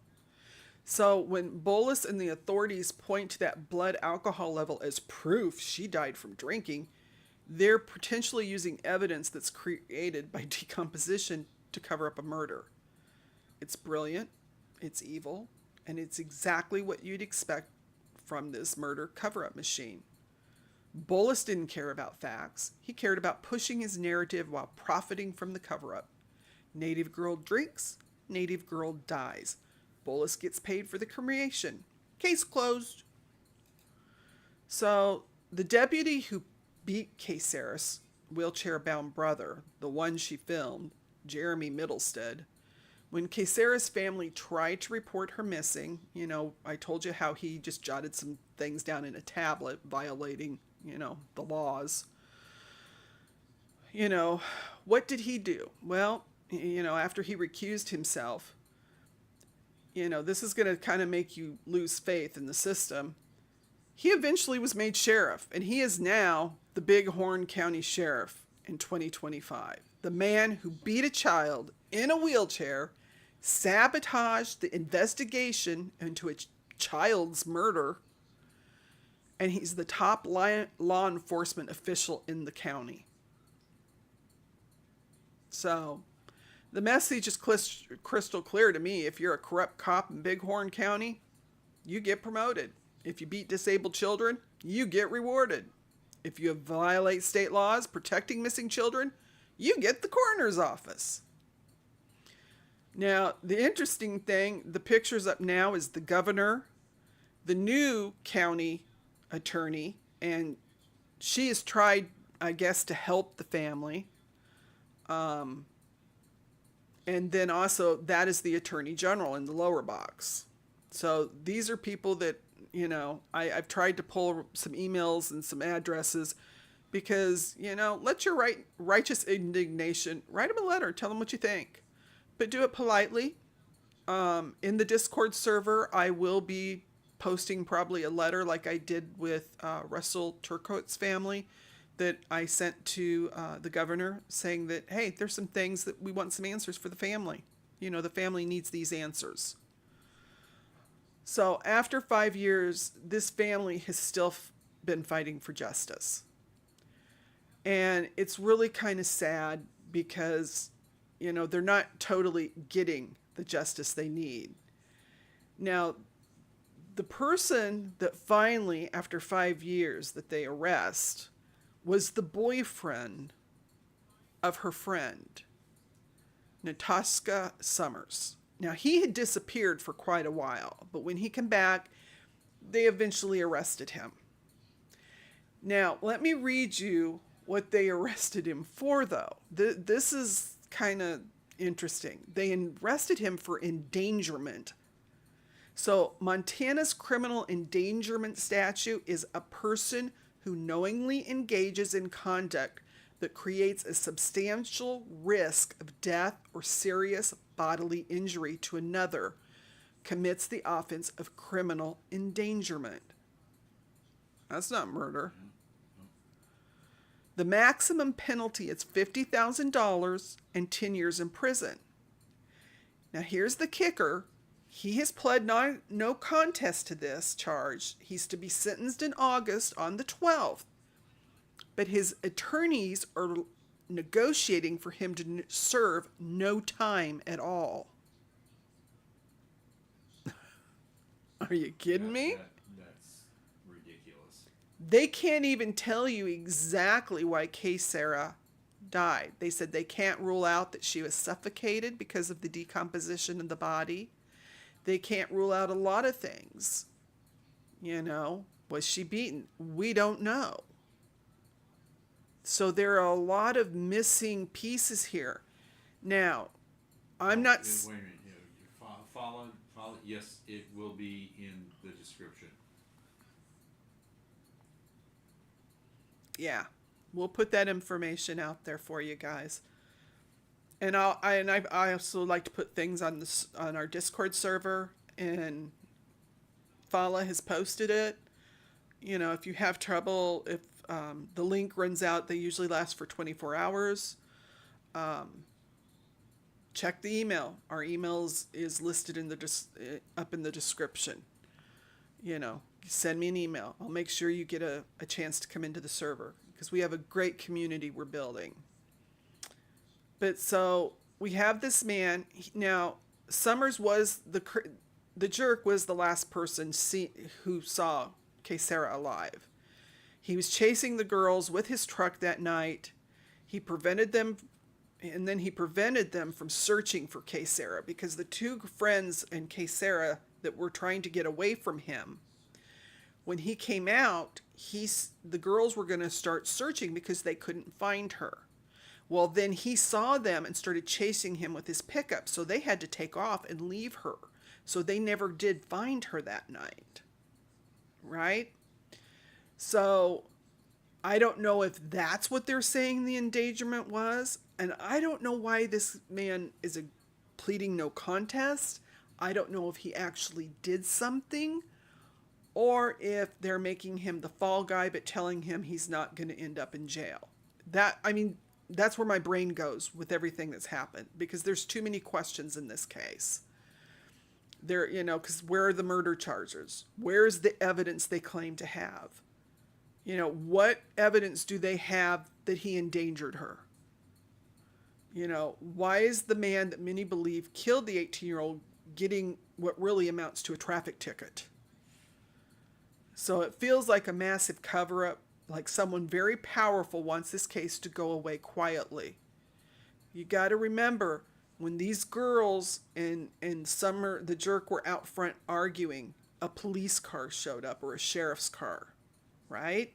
So when Bullis and the authorities point to that blood alcohol level as proof she died from drinking, they're potentially using evidence that's created by decomposition to cover up a murder. It's brilliant, it's evil, and it's exactly what you'd expect from this murder cover-up machine. Bullis didn't care about facts. He cared about pushing his narrative while profiting from the cover-up. Native girl drinks, native girl dies. Bullis gets paid for the cremation. Case closed. So the deputy who beat Kaycera's wheelchair-bound brother, the one she filmed, Jeremy Middlestead, when Kaycera's family tried to report her missing, I told you how he just jotted some things down in a tablet, violating, the laws. What did he do? Well, after he recused himself, this is going to kind of make you lose faith in the system. He eventually was made sheriff, and he is now the Bighorn County Sheriff in 2025. The man who beat a child in a wheelchair, sabotaged the investigation into a child's murder, and he's the top law enforcement official in the county. So the message is crystal clear to me. If you're a corrupt cop in Bighorn County, you get promoted. If you beat disabled children, you get rewarded. If you violate state laws protecting missing children, you get the coroner's office. Now, the interesting thing, the pictures up now is the governor, the new county attorney, and she has tried, I guess, to help the family. And then also, that is the Attorney General in the lower box. So these are people that, I've tried to pull some emails and some addresses because, let your righteous indignation, write them a letter, tell them what you think, but do it politely. In the Discord server, I will be posting probably a letter like I did with Russell Turcote's family that I sent to the governor saying that, hey, there's some things that we want some answers for the family. The family needs these answers. So after 5 years, this family has still been fighting for justice. And it's really kind of sad because, they're not totally getting the justice they need. Now, the person that finally, after 5 years, that they arrest was the boyfriend of her friend, Natosi Summers. Now, he had disappeared for quite a while, but when he came back, they eventually arrested him. Now, let me read you what they arrested him for, though. This is kind of interesting. They arrested him for endangerment. So, Montana's criminal endangerment statute is a person who knowingly engages in conduct that creates a substantial risk of death or serious bodily injury to another commits the offense of criminal endangerment. That's not murder. The maximum penalty is $50,000 and 10 years in prison. Now here's the kicker. He has pled no contest to this charge. He's to be sentenced in August on the 12th. But his attorneys are negotiating for him to serve no time at all. Are you kidding me? That's ridiculous. They can't even tell you exactly why Kaycera died. They said they can't rule out that she was suffocated because of the decomposition of the body. They can't rule out a lot of things. Was she beaten? We don't know. So there are a lot of missing pieces here. Now, I'm not... Wait a minute. Follow. Yes, it will be in the description. Yeah, we'll put that information out there for you guys. And I also like to put things on our Discord server, and Fala has posted it. If you have trouble, if the link runs out, they usually last for 24 hours. Check the email. Our email is listed in up in the description. Send me an email. I'll make sure you get a chance to come into the server because we have a great community we're building. But so we have this man. Now, Summers was the jerk was the last person who saw Kaycera alive. He was chasing the girls with his truck that night. He prevented them from searching for Kaycera because the two friends and Kaycera that were trying to get away from him, when he came out, the girls were going to start searching because they couldn't find her. Well, then he saw them and started chasing him with his pickup, so they had to take off and leave her. So they never did find her that night. Right? So I don't know if that's what they're saying the endangerment was. And I don't know why this man is pleading no contest. I don't know if he actually did something or if they're making him the fall guy but telling him he's not going to end up in jail. That's where my brain goes with everything that's happened because there's too many questions in this case. Because where are the murder charges? Where's the evidence they claim to have? What evidence do they have that he endangered her? Why is the man that many believe killed the 18-year-old getting what really amounts to a traffic ticket? So it feels like a massive cover-up, like someone very powerful wants this case to go away quietly. You got to remember, when these girls and Summer, the jerk, were out front arguing, a police car showed up or a sheriff's car, right?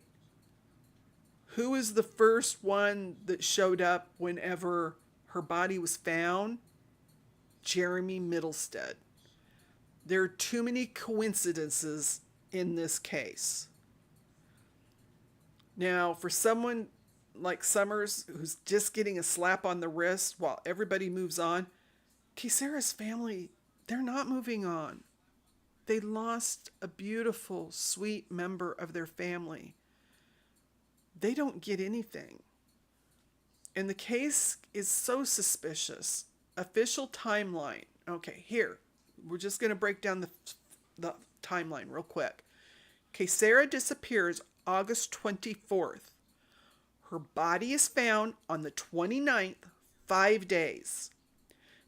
Who is the first one that showed up whenever her body was found? Jeremy Middlestead. There are too many coincidences in this case. Now, for someone like Summers, who's just getting a slap on the wrist while everybody moves on, Kaysera's family, they're not moving on. They lost a beautiful, sweet member of their family. They don't get anything. And the case is so suspicious. Official timeline. Okay, here. We're just going to break down the timeline real quick. Kaycera disappears August 24th. Her body is found on the 29th, 5 days.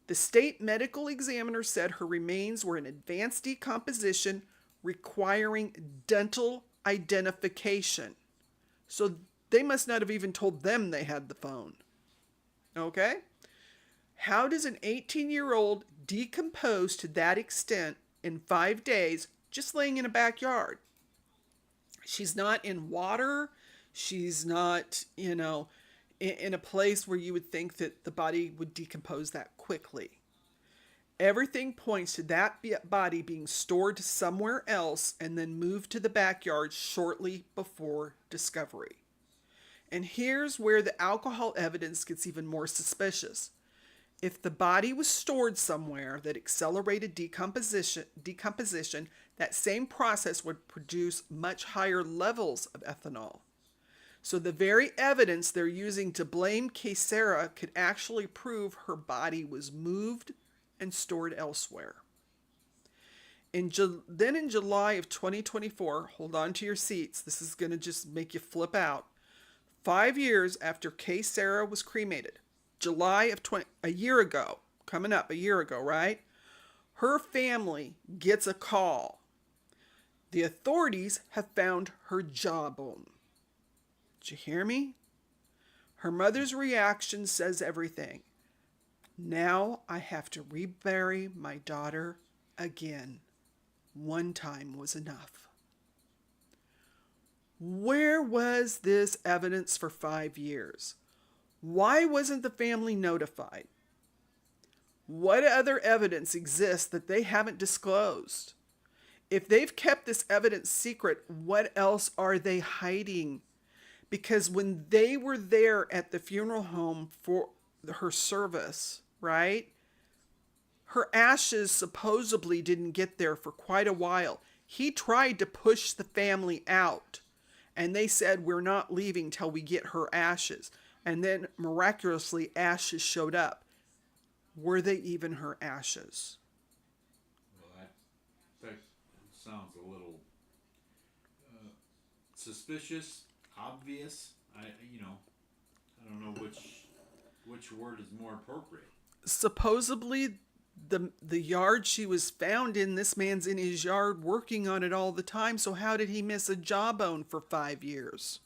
The state medical examiner said her remains were in advanced decomposition requiring dental identification. So they must not have even told them they had the phone. Okay? How does an 18-year-old decompose to that extent in 5 days just laying in a backyard? She's not in water. She's not, in a place where you would think that the body would decompose that quickly. Everything points to that body being stored somewhere else and then moved to the backyard shortly before discovery. And here's where the alcohol evidence gets even more suspicious. If the body was stored somewhere that accelerated decomposition, that same process would produce much higher levels of ethanol. So the very evidence they're using to blame Kaycera could actually prove her body was moved and stored elsewhere. Then in July of 2024, hold on to your seats, this is going to just make you flip out. 5 years after Kaycera was cremated, July of a year ago, coming up a year ago, right? Her family gets a call. The authorities have found her jawbone. Did you hear me? Her mother's reaction says everything. Now I have to rebury my daughter again. One time was enough. Where was this evidence for 5 years? Why wasn't the family notified? What other evidence exists that they haven't disclosed? If they've kept this evidence secret, what else are they hiding? Because when they were there at the funeral home for her service, right? Her ashes supposedly didn't get there for quite a while. He tried to push the family out, and they said, we're not leaving till we get her ashes. And then miraculously, ashes showed up. Were they even her ashes? Well, that sounds a little suspicious, obvious. I don't know which word is more appropriate. Supposedly, the yard she was found in, this man's in his yard working on it all the time. So how did he miss a jawbone for 5 years?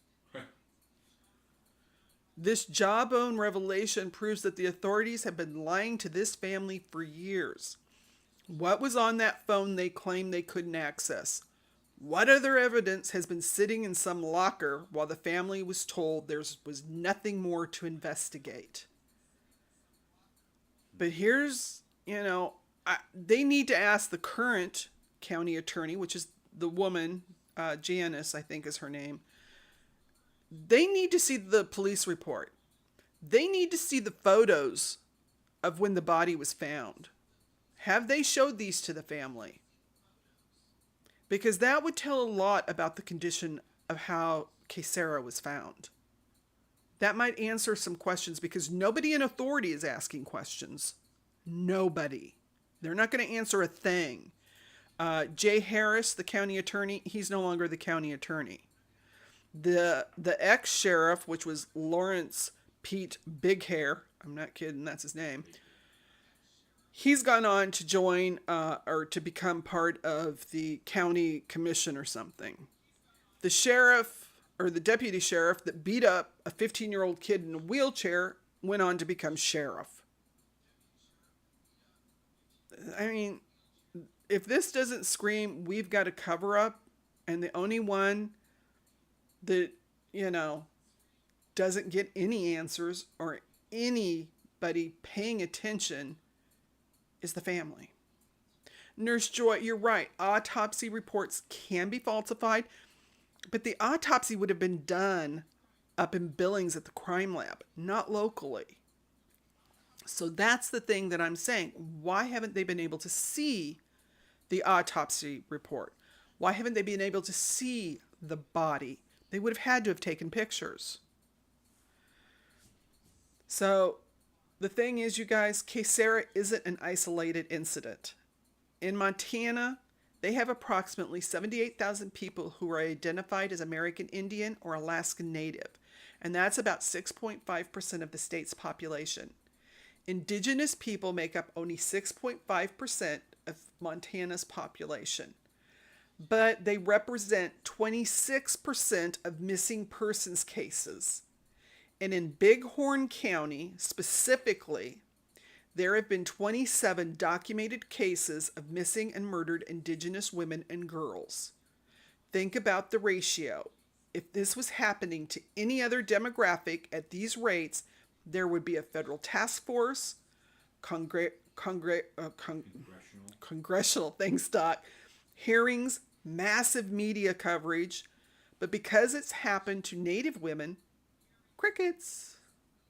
This jawbone revelation proves that the authorities have been lying to this family for years. What was on that phone they claim they couldn't access? What other evidence has been sitting in some locker while the family was told there was nothing more to investigate? But here's, they need to ask the current county attorney, which is the woman, Janice, I think is her name. They need to see the police report. They need to see the photos of when the body was found. Have they showed these to the family? Because that would tell a lot about the condition of how Kaycera was found. That might answer some questions because nobody in authority is asking questions. Nobody. They're not going to answer a thing. Jay Harris, the county attorney, he's no longer the county attorney. The ex-sheriff, which was Lawrence Pete Big Hair, I'm not kidding, that's his name. He's gone on to join or to become part of the county commission or something. The sheriff or the deputy sheriff that beat up a 15-year-old kid in a wheelchair went on to become sheriff. I mean, if this doesn't scream, we've got a cover up, and the only one that, doesn't get any answers or anybody paying attention is the family. Nurse Joy, you're right. Autopsy reports can be falsified, but the autopsy would have been done up in Billings at the crime lab, not locally. So that's the thing that I'm saying. Why haven't they been able to see the autopsy report? Why haven't they been able to see the body? They would have had to have taken pictures. So the thing is, you guys, Kaycera isn't an isolated incident. In Montana, they have approximately 78,000 people who are identified as American Indian or Alaskan Native, and that's about 6.5% of the state's population. Indigenous people make up only 6.5% of Montana's population, but they represent 26% of missing persons cases. And in Bighorn County specifically, there have been 27 documented cases of missing and murdered Indigenous women and girls. Think about the ratio. If this was happening to any other demographic at these rates, there would be a federal task force, congressional things, Doc, hearings, massive media coverage. But because it's happened to Native women, crickets.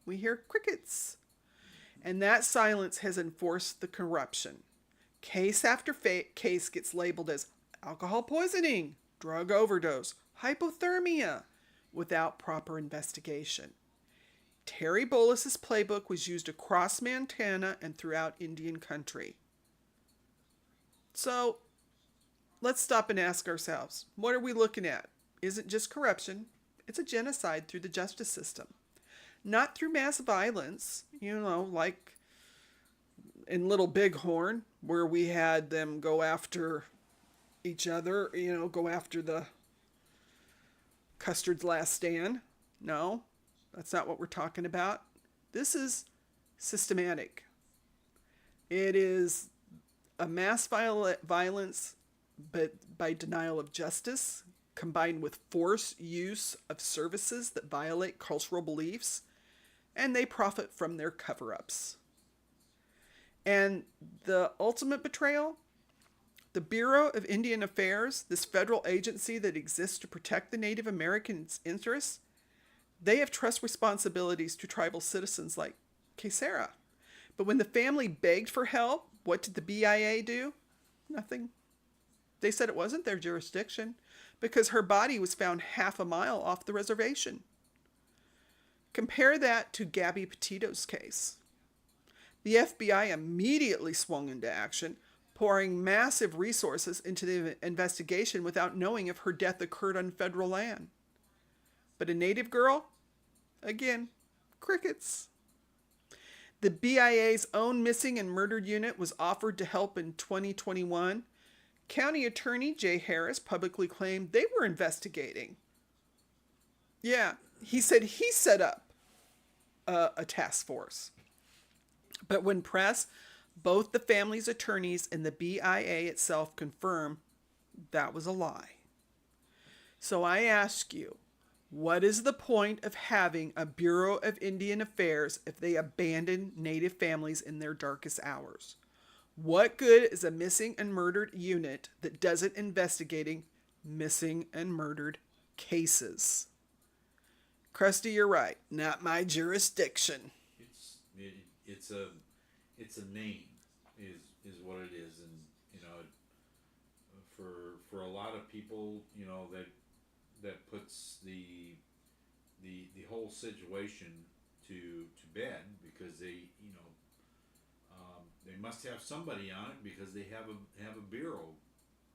We hear crickets. And that silence has enforced the corruption. Case after case gets labeled as alcohol poisoning, drug overdose, hypothermia, without proper investigation. Terry Bullis' playbook was used across Montana and throughout Indian country. So let's stop and ask ourselves, what are we looking at? Isn't just corruption, it's a genocide through the justice system. Not through mass violence, like in Little Bighorn, where we had them go after each other, go after the Custard's Last Stand. No, that's not what we're talking about. This is systematic. It is a mass violence, but by denial of justice, combined with forced use of services that violate cultural beliefs, and they profit from their cover-ups. And the ultimate betrayal, the Bureau of Indian Affairs, this federal agency that exists to protect the Native Americans' interests, they have trust responsibilities to tribal citizens like Kaycera. But when the family begged for help, what did the BIA do? Nothing. They said it wasn't their jurisdiction because her body was found half a mile off the reservation. Compare that to Gabby Petito's case. The FBI immediately swung into action, pouring massive resources into the investigation without knowing if her death occurred on federal land. But a Native girl? Again, crickets. The BIA's own missing and murdered unit was offered to help in 2021. County Attorney Jay Harris publicly claimed they were investigating. Yeah, he said he set up a task force. But when pressed, both the family's attorneys and the BIA itself confirmed that was a lie. So I ask you, what is the point of having a Bureau of Indian Affairs if they abandon Native families in their darkest hours? What good is a missing and murdered unit that doesn't investigating missing and murdered cases? Krusty, you're right. Not my jurisdiction. It's a name is what it is, and for a lot of people, that puts the whole situation to bed because they must have somebody on it because they have a bureau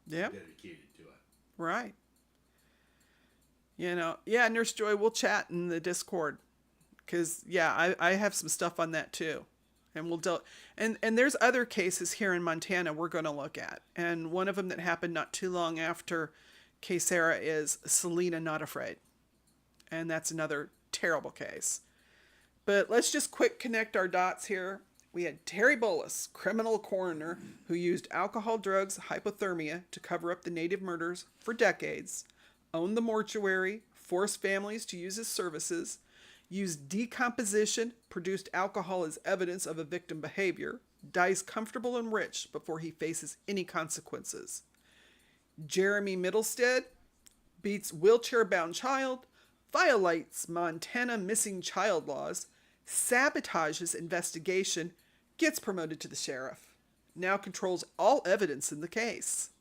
dedicated to it. Right. Nurse Joy, we'll chat in the Discord because I have some stuff on that too, and we'll and there's other cases here in Montana we're going to look at, and one of them that happened not too long after Kaycera is Selena Not Afraid, and that's another terrible case. But let's just quick connect our dots here. We had Terry Bullis, criminal coroner, who used alcohol, drugs, hypothermia to cover up the Native murders for decades, owned the mortuary, forced families to use his services, used decomposition, produced alcohol as evidence of a victim behavior, dies comfortable and rich before he faces any consequences. Jeremy Middlestead beats wheelchair-bound child, violates Montana missing child laws, sabotages investigation, gets promoted to the sheriff, now controls all evidence in the case.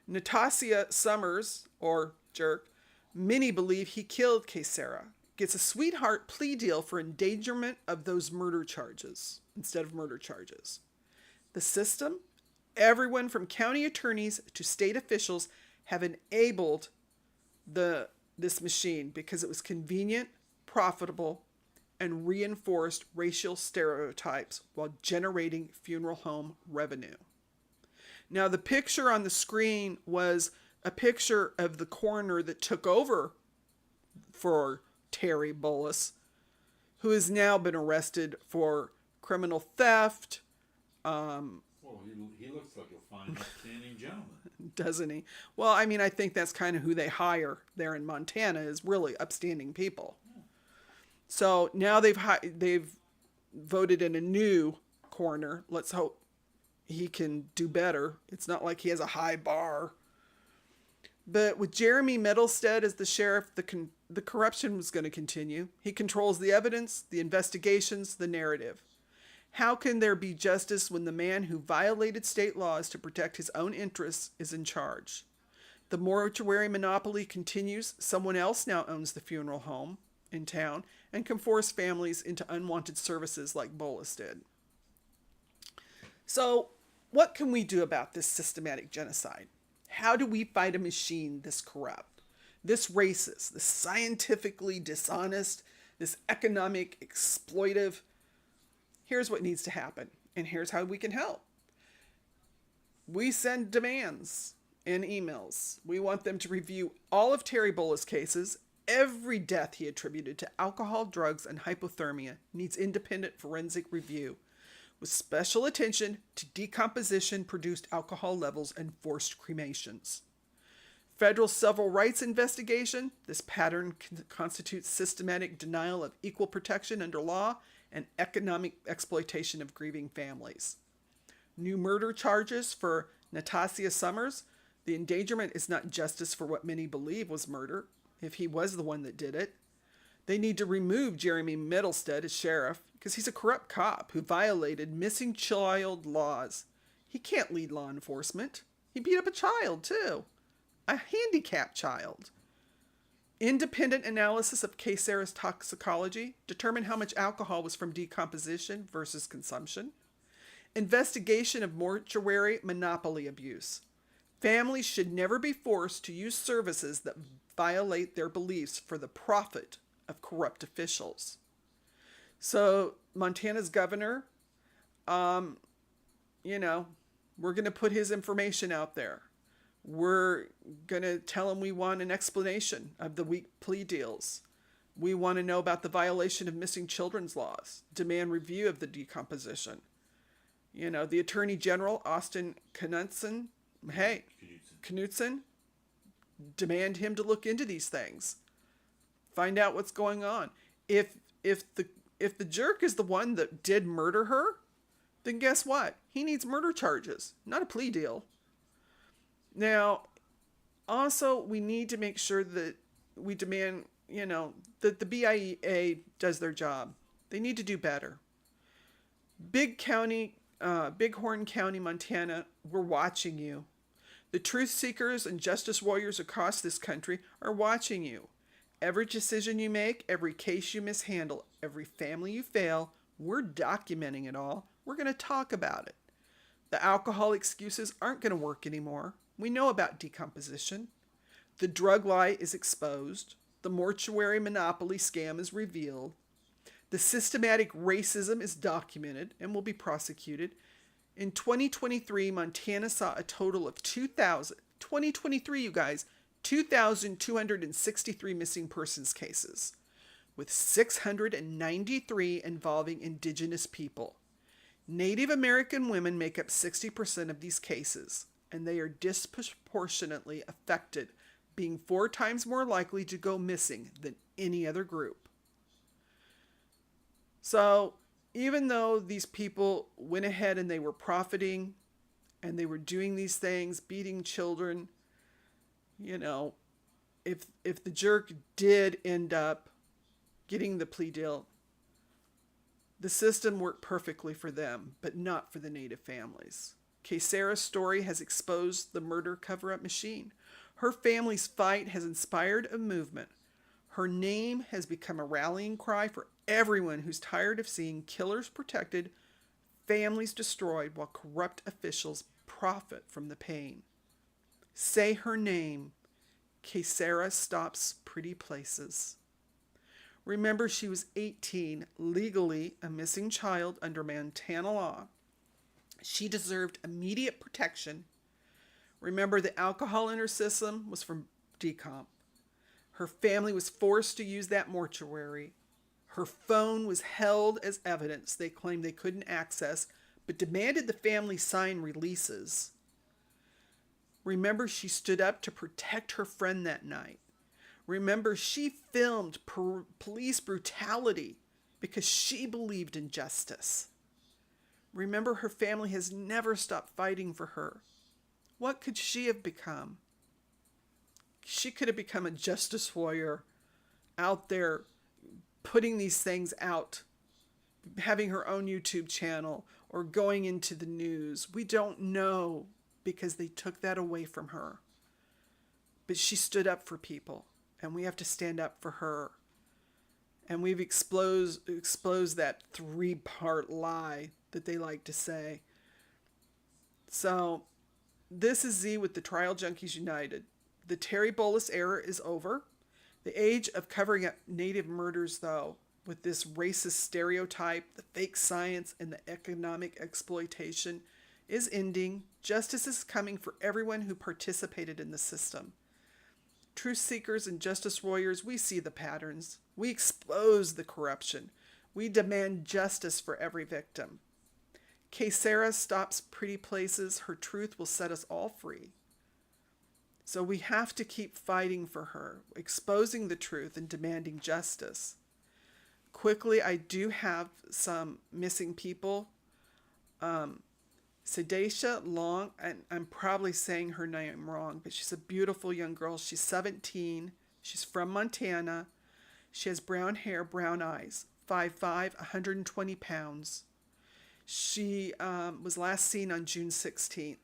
Natosi Summers, or Jerk, many believe he killed Kaycera, gets a sweetheart plea deal for endangerment of those murder charges instead of murder charges. The system, everyone from county attorneys to state officials, have enabled this machine because it was convenient, profitable, and reinforced racial stereotypes while generating funeral home revenue. Now, the picture on the screen was a picture of the coroner that took over for Terry Bullis, who has now been arrested for criminal theft. Well, he looks like a fine, upstanding gentleman. Doesn't he? Well, I mean, I think that's kind of who they hire there in Montana, is really upstanding people. Yeah. So now they've voted in a new coroner. Let's hope he can do better. It's not like he has a high bar. But with Jeremy Middlestead as the sheriff, the corruption was going to continue. He controls the evidence, the investigations, the narrative. How can there be justice when the man who violated state laws to protect his own interests is in charge? The mortuary monopoly continues. Someone else now owns the funeral home in town and can force families into unwanted services like Bullis did. So, what can we do about this systematic genocide? How do we fight a machine this corrupt, this racist, this scientifically dishonest, this economic exploitive? Here's what needs to happen, and here's how we can help. We send demands in emails. We want them to review all of Terry Bullis' cases. Every death he attributed to alcohol, drugs, and hypothermia needs independent forensic review, with special attention to decomposition, produced alcohol levels, and forced cremations. Federal civil rights investigation. This pattern constitutes systematic denial of equal protection under law and economic exploitation of grieving families. New murder charges for Natosi Summers. The endangerment is not justice for what many believe was murder, if he was the one that did it. They need to remove Jeremy Middlestead as sheriff because he's a corrupt cop who violated missing child laws. He can't lead law enforcement. He beat up a child, too. A handicapped child. Independent analysis of Kaysera's toxicology. Determine how much alcohol was from decomposition versus consumption. Investigation of mortuary monopoly abuse. Families should never be forced to use services that violate their beliefs for the profit of corrupt officials. So Montana's governor, we're going to put his information out there. We're going to tell him we want an explanation of the weak plea deals. We want to know about the violation of missing children's laws. Demand review of the decomposition. The Attorney General, Austin Knudsen, Knudsen, demand him to look into these things. Find out what's going on. If the jerk is the one that did murder her, then guess what? He needs murder charges, not a plea deal. Now, also, we need to make sure that we demand, that the BIA does their job. They need to do better. Bighorn County, Montana, we're watching you. The truth seekers and justice warriors across this country are watching you. Every decision you make, every case you mishandle, every family you fail, we're documenting it all. We're going to talk about it. The alcohol excuses aren't going to work anymore. We know about decomposition. The drug lie is exposed. The mortuary monopoly scam is revealed. The systematic racism is documented and will be prosecuted. In 2023, Montana saw a total of 2023, you guys, 2,263 missing persons cases, with 693 involving indigenous people. Native American women make up 60% of these cases, and they are disproportionately affected, being 4 times more likely to go missing than any other group. So even though these people went ahead and they were profiting and they were doing these things, beating children, you know, if the jerk did end up getting the plea deal, the system worked perfectly for them, but not for the native families. Kaysera's story has exposed the murder cover-up machine. Her family's fight has inspired a movement. Her name has become a rallying cry for everyone who's tired of seeing killers protected, families destroyed, while corrupt officials profit from the pain. Say her name. Kaysera Stops Pretty Places. Remember, she was 18, legally a missing child under Montana law. She deserved immediate protection. Remember, the alcohol in her system was from decomp. Her family was forced to use that mortuary. Her phone was held as evidence they claimed they couldn't access, but demanded the family sign releases. Remember, she stood up to protect her friend that night. Remember, she filmed police brutality because she believed in justice. Remember, her family has never stopped fighting for her. What could she have become? She could have become a justice warrior out there putting these things out, having her own YouTube channel or going into the news. We don't know because they took that away from her. But she stood up for people, and we have to stand up for her. And we've exposed that 3-part lie that they like to say. So this is Z with the Trial Junkies United. The Terry Bullis era is over. The age of covering up native murders, though, with this racist stereotype, the fake science, and the economic exploitation is ending. Justice is coming for everyone who participated in the system. Truth seekers and justice warriors, we see the patterns. We expose the corruption. We demand justice for every victim. Kaycera Stops Pretty Places. Her truth will set us all free. So we have to keep fighting for her, exposing the truth and demanding justice. Quickly, I do have some missing people. Sedasha Long, and I'm probably saying her name wrong, but she's a beautiful young girl. She's 17. She's from Montana. She has brown hair, brown eyes, 5'5", 120 pounds. She was last seen on June 16th.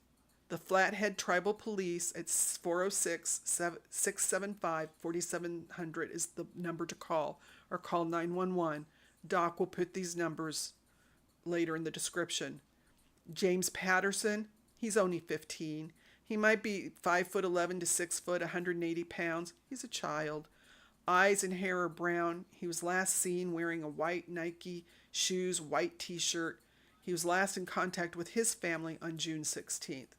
The Flathead Tribal Police at 406-675-4700 is the number to call, or call 911. Doc will put these numbers later in the description. James Patterson, he's only 15. He might be 5'11" to 6 foot, 180 pounds. He's a child. Eyes and hair are brown. He was last seen wearing a white Nike shoes, white t-shirt. He was last in contact with his family on June 16th.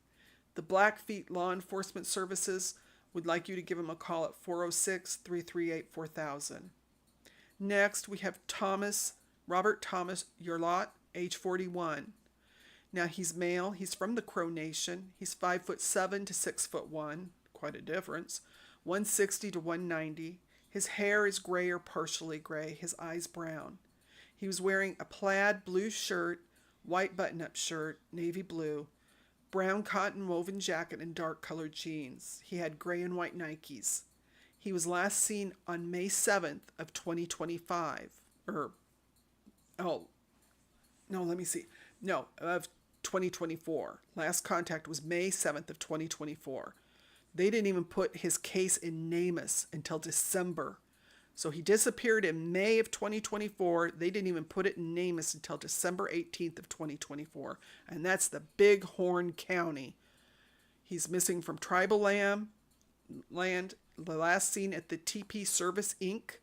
The Blackfeet Law Enforcement Services would like you to give him a call at 406-338-4000. Next, we have Robert Thomas Urlot, age 41. Now, he's male. He's from the Crow Nation. He's 5'7" to 6'1", quite a difference. 160 to 190. His hair is gray or partially gray. His eyes brown. He was wearing a plaid blue shirt, white button-up shirt, navy blue, brown cotton woven jacket, and dark colored jeans. He had gray and white Nikes. He was last seen on May 7th of 2025. Of 2024. Last contact was May 7th of 2024. They didn't even put his case in NamUs until December. So he disappeared in May of 2024. They didn't even put it in NamUs until December 18th of 2024. And that's the Bighorn County. He's missing from tribal land. The last seen at the TP Service Inc.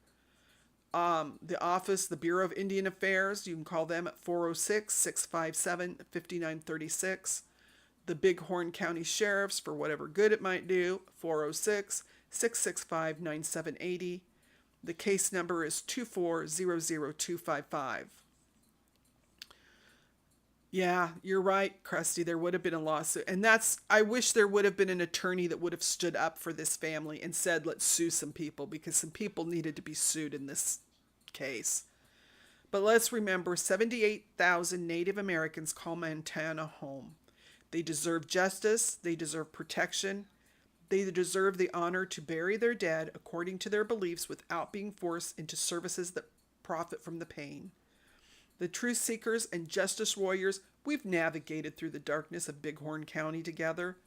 The office, the Bureau of Indian Affairs, you can call them at 406-657-5936. The Bighorn County Sheriffs, for whatever good it might do, 406-665-9780. The case number is 2400255. Yeah, you're right, Krusty. There would have been a lawsuit. And I wish there would have been an attorney that would have stood up for this family and said, let's sue some people, because some people needed to be sued in this case. But let's remember 78,000 Native Americans call Montana home. They deserve justice, they deserve protection, they deserve the honor to bury their dead according to their beliefs without being forced into services that profit from the pain. The truth seekers and justice warriors, we've navigated through the darkness of Bighorn County together.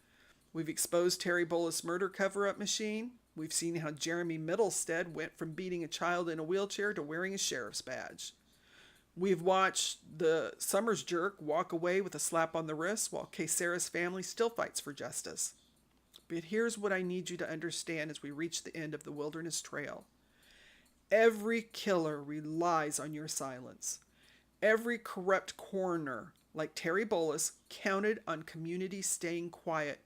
We've exposed Terry Bullis' murder cover-up machine. We've seen how Jeremy Middlestead went from beating a child in a wheelchair to wearing a sheriff's badge. We've watched the Summers jerk walk away with a slap on the wrist while Kaycera's family still fights for justice. But here's what I need you to understand as we reach the end of the Wilderness Trail. Every killer relies on your silence. Every corrupt coroner, like Terry Bullis, counted on communities staying quiet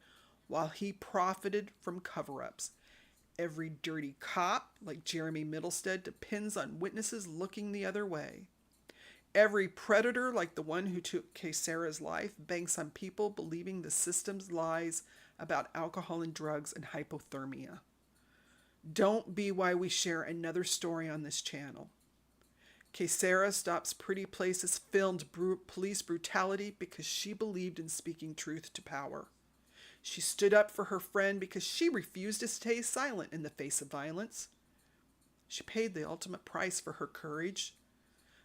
while he profited from cover-ups. Every dirty cop, like Jeremy Middlestead, depends on witnesses looking the other way. Every predator, like the one who took Kaysera's life, banks on people believing the system's lies about alcohol and drugs and hypothermia. Don't be why we share another story on this channel. Kaysera Stops Pretty Places filmed police brutality because she believed in speaking truth to power. She stood up for her friend because she refused to stay silent in the face of violence. She paid the ultimate price for her courage,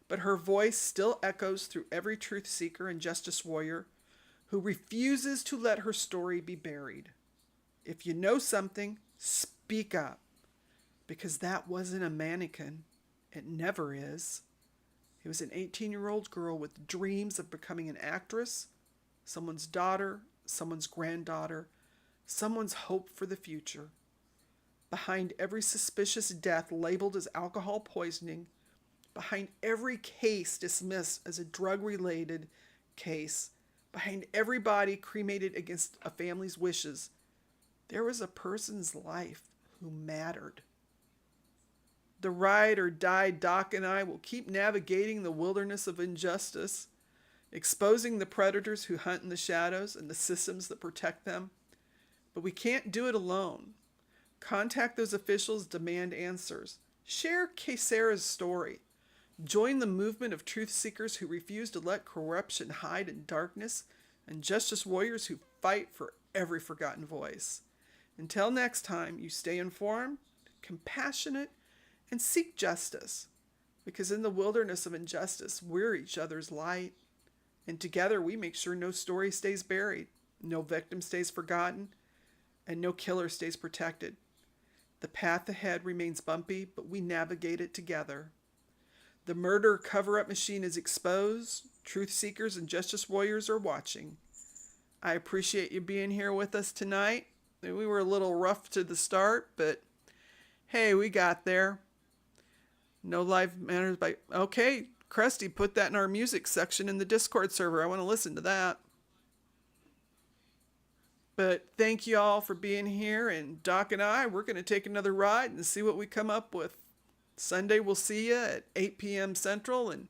but her voice still echoes through every truth seeker and justice warrior who refuses to let her story be buried. If you know something, speak up, because that wasn't a mannequin. It never is. It was an 18-year-old girl with dreams of becoming an actress, someone's daughter, someone's granddaughter, someone's hope for the future. Behind every suspicious death labeled as alcohol poisoning, behind every case dismissed as a drug-related case, behind every body cremated against a family's wishes, there was a person's life who mattered. The ride or die Doc and I will keep navigating the wilderness of injustice, exposing the predators who hunt in the shadows and the systems that protect them. But we can't do it alone. Contact those officials, demand answers. Share Kaysera's story. Join the movement of truth seekers who refuse to let corruption hide in darkness and justice warriors who fight for every forgotten voice. Until next time, you stay informed, compassionate, and seek justice. Because in the wilderness of injustice, we're each other's light. And together we make sure no story stays buried, no victim stays forgotten, and no killer stays protected. The path ahead remains bumpy, but we navigate it together. The murder cover-up machine is exposed. Truth seekers and justice warriors are watching. I appreciate you being here with us tonight. We were a little rough to the start, but hey, we got there. No life matters by... Okay, Krusty, put that in our music section in the Discord server. I want to listen to that. But thank you all for being here, and Doc and I, we're going to take another ride and see what we come up with. Sunday, we'll see you at 8 p.m. Central, and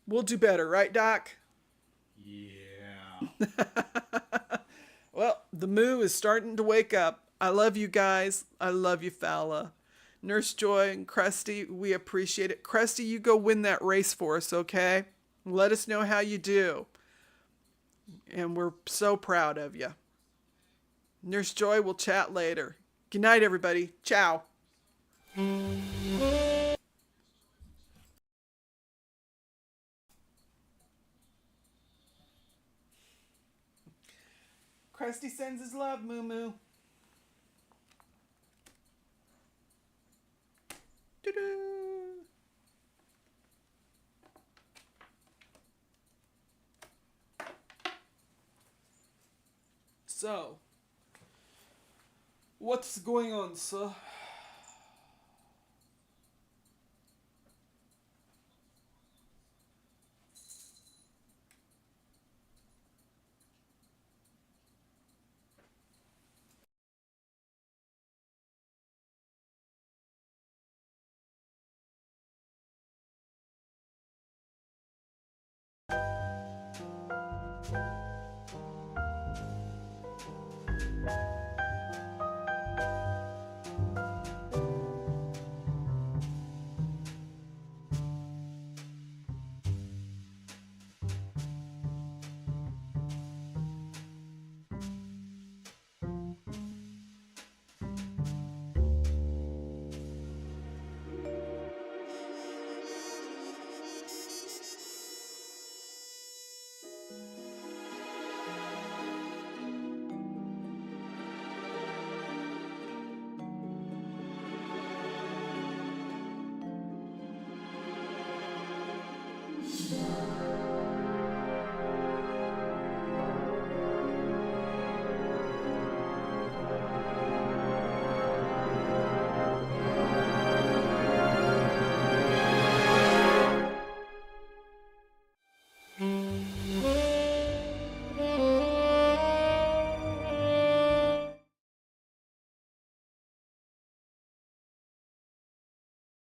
we'll do better, right, Doc? Yeah. Well, the moo is starting to wake up. I love you guys. I love you, Fowla. Nurse Joy and Krusty, we appreciate it. Krusty, you go win that race for us, okay? Let us know how you do. And we're so proud of you. Nurse Joy, we'll chat later. Good night, everybody. Ciao. Krusty sends his love, Moo Moo. Doo-doo. So, what's going on, sir?